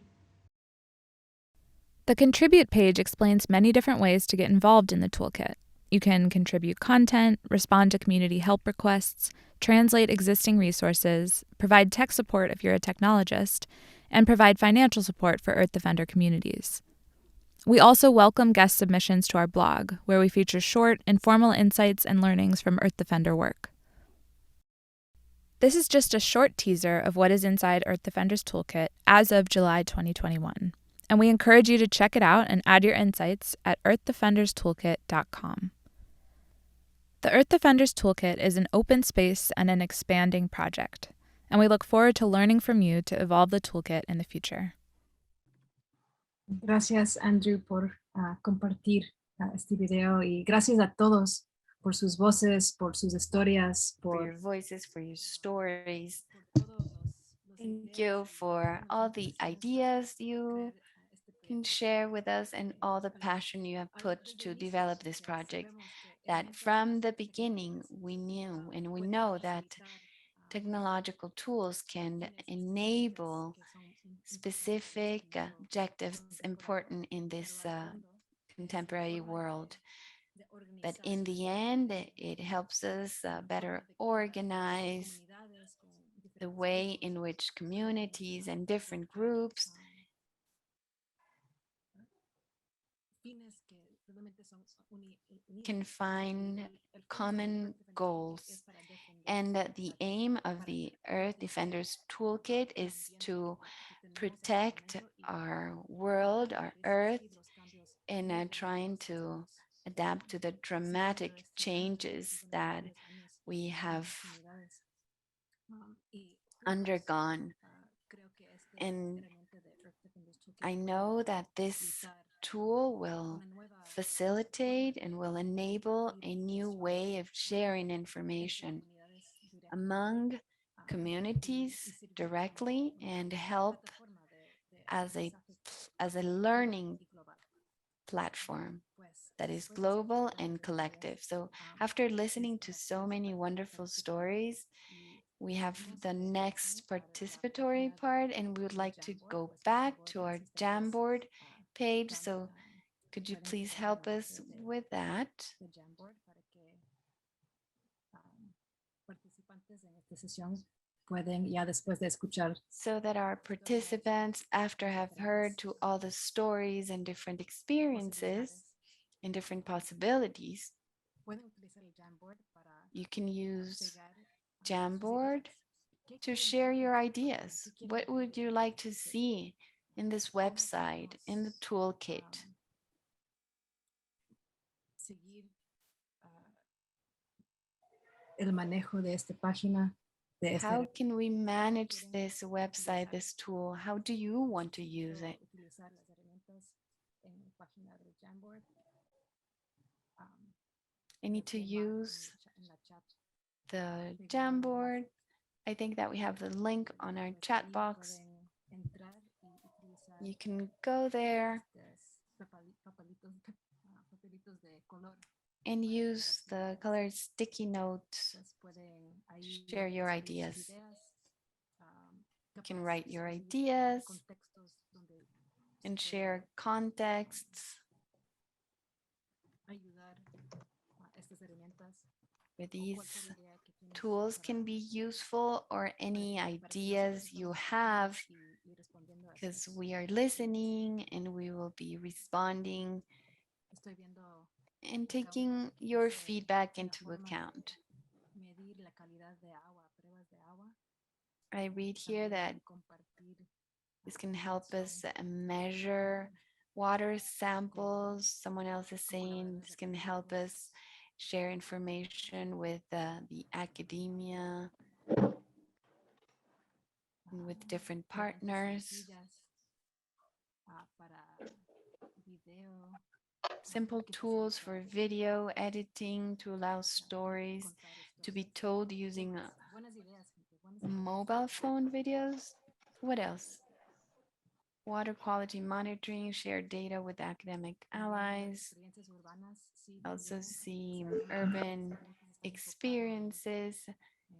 The Contribute page explains many different ways to get involved in the toolkit. You can contribute content, respond to community help requests, translate existing resources, provide tech support if you're a technologist, and provide financial support for Earth Defender communities. We also welcome guest submissions to our blog, where we feature short, informal insights and learnings from Earth Defender work. This is just a short teaser of what is inside Earth Defenders Toolkit as of July 2021, and we encourage you to check it out and add your insights at earthdefenderstoolkit.com. The Earth Defenders Toolkit is an open space and an expanding project, and we look forward to learning from you to evolve the toolkit in the future. Gracias, Andrew, por compartir este video, y gracias a todos por sus voces, por sus historias, For your voices, for your stories. Thank you for all the ideas you can share with us and all the passion you have put to develop this project. That from the beginning we knew and we know that technological tools can enable specific objectives important in this contemporary world. But in the end, it helps us better organize the way in which communities and different groups can find common goals. And the aim of the Earth Defenders Toolkit is to protect our world, our Earth, and trying to adapt to the dramatic changes that we have undergone. And I know that this tool will facilitate and will enable a new way of sharing information among communities directly and help as a learning platform that is global and collective. So after listening to so many wonderful stories, we have the next participatory part, and we would like to go back to our Jamboard page. So could you please help us with that? So that our participants, after have heard to all the stories and different experiences and different possibilities, you can use Jamboard to share your ideas. What would you like to see in this website, in the toolkit? How can we manage this website, this tool? How do you want to use it? I need to use the Jamboard. I think that we have the link on our chat box. You can go there and use the colored sticky notes. Share your ideas. You can write your ideas and share contexts. With these tools can be useful, or any ideas you have, because we are listening and we will be responding and taking your feedback into account. I read here that This can help us measure water samples. Someone else is saying this can help us share information with the academia and with different partners. Simple tools for video editing to allow stories to be told using mobile phone videos. What else? Water quality monitoring, share data with academic allies. Also see urban experiences.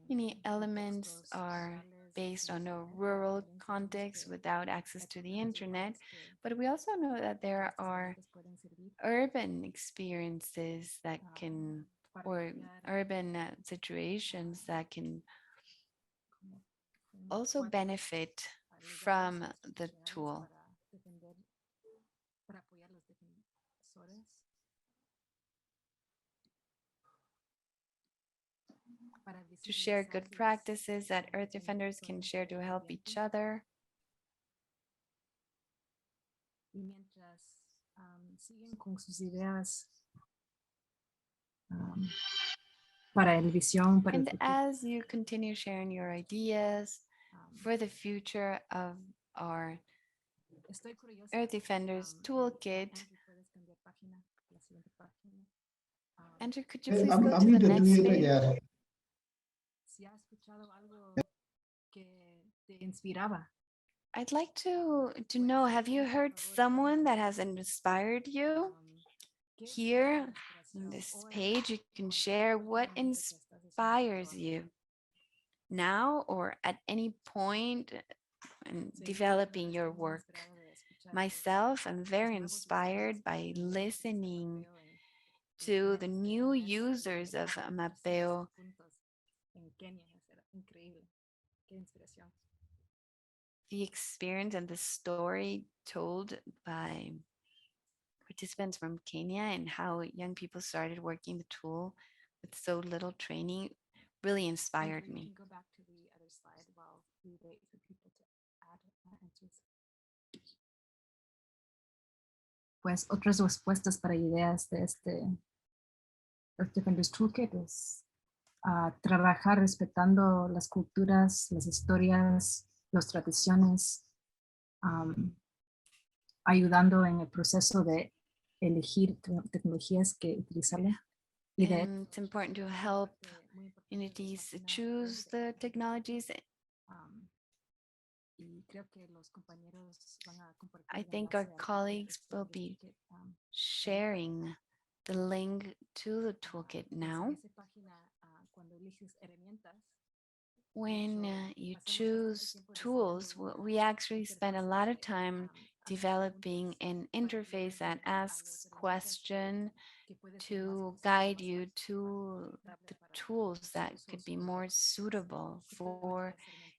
Many elements are based on a rural context without access to the internet, but we also know that there are urban experiences that can, or urban situations that can also benefit from the tool. To share good practices that Earth Defenders can share to help each other. Siguen con sus ideas para el visión, para el And futuro. as you continue sharing your ideas for the future of our Earth Defenders Toolkit, Andrew, could you please go to the next page? Si has escuchado algo que te inspiraba. I'd like to know, have you heard someone that has inspired you? Here on this page, you can share what inspires you now or at any point in developing your work. Myself, I'm very inspired by listening to the new users of Mapeo. The experience and the story told by participants from Kenya and how young people started working the tool with so little training really inspired me. Go back to the other slide while we wait for people to add answers. Pues otras respuestas para ideas de este Earth Defenders Toolkit es trabajar respetando las culturas, las historias, las tradiciones, ayudando en el proceso de elegir tecnologías que utilizar. It's important to help communities choose the technologies. I think our colleagues will be sharing the link to the toolkit now. When you choose tools, we actually spend a lot of time developing an interface that asks questions to guide you to the tools that could be more suitable for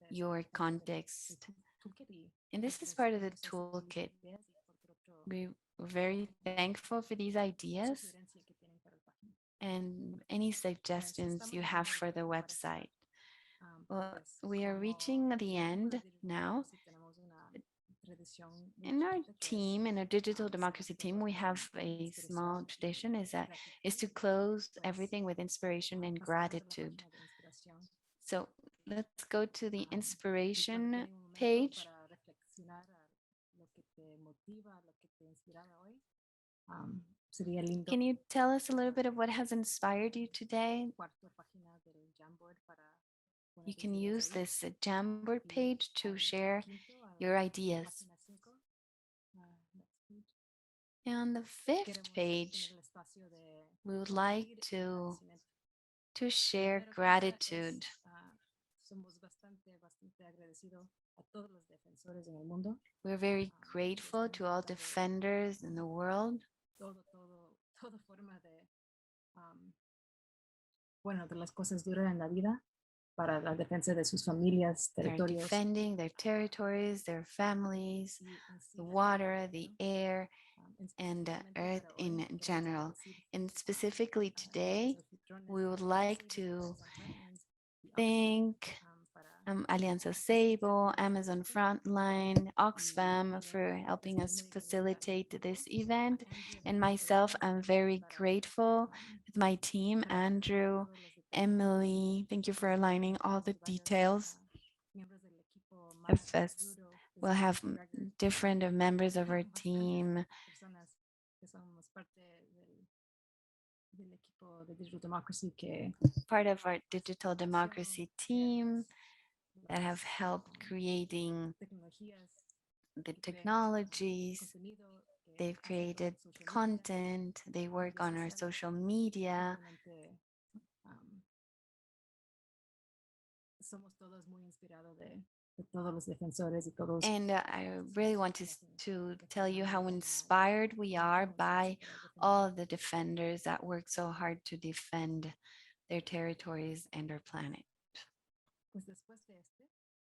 your context. And this is part of the toolkit. We're very thankful for these ideas and any suggestions you have for the website. Well, we are reaching the end now. In our team, in our digital democracy team, we have a small tradition is to close everything with inspiration and gratitude. So let's go to the inspiration page. Can you tell us a little bit of what has inspired you today? You can use this Jamboard page to share your ideas. And on the 5th page, we would like to share gratitude. We're very grateful to all defenders in the world. Bueno, de las cosas duras en la vida para la defensa de sus familias, territorios. They're defending their territories, their families, the water, the air, and Earth in general. And specifically today, we would like to thank Alianza Seibo, Amazon Frontline, Oxfam for helping us facilitate this event. And myself, I'm very grateful with my team, Andrew, Emily, thank you for aligning all the details of this. We'll have different members of our team. Part of our digital democracy team that have helped creating the technologies. They've created content. They work on our social media. And I really want to tell you how inspired we are by all the defenders that work so hard to defend their territories and our planet.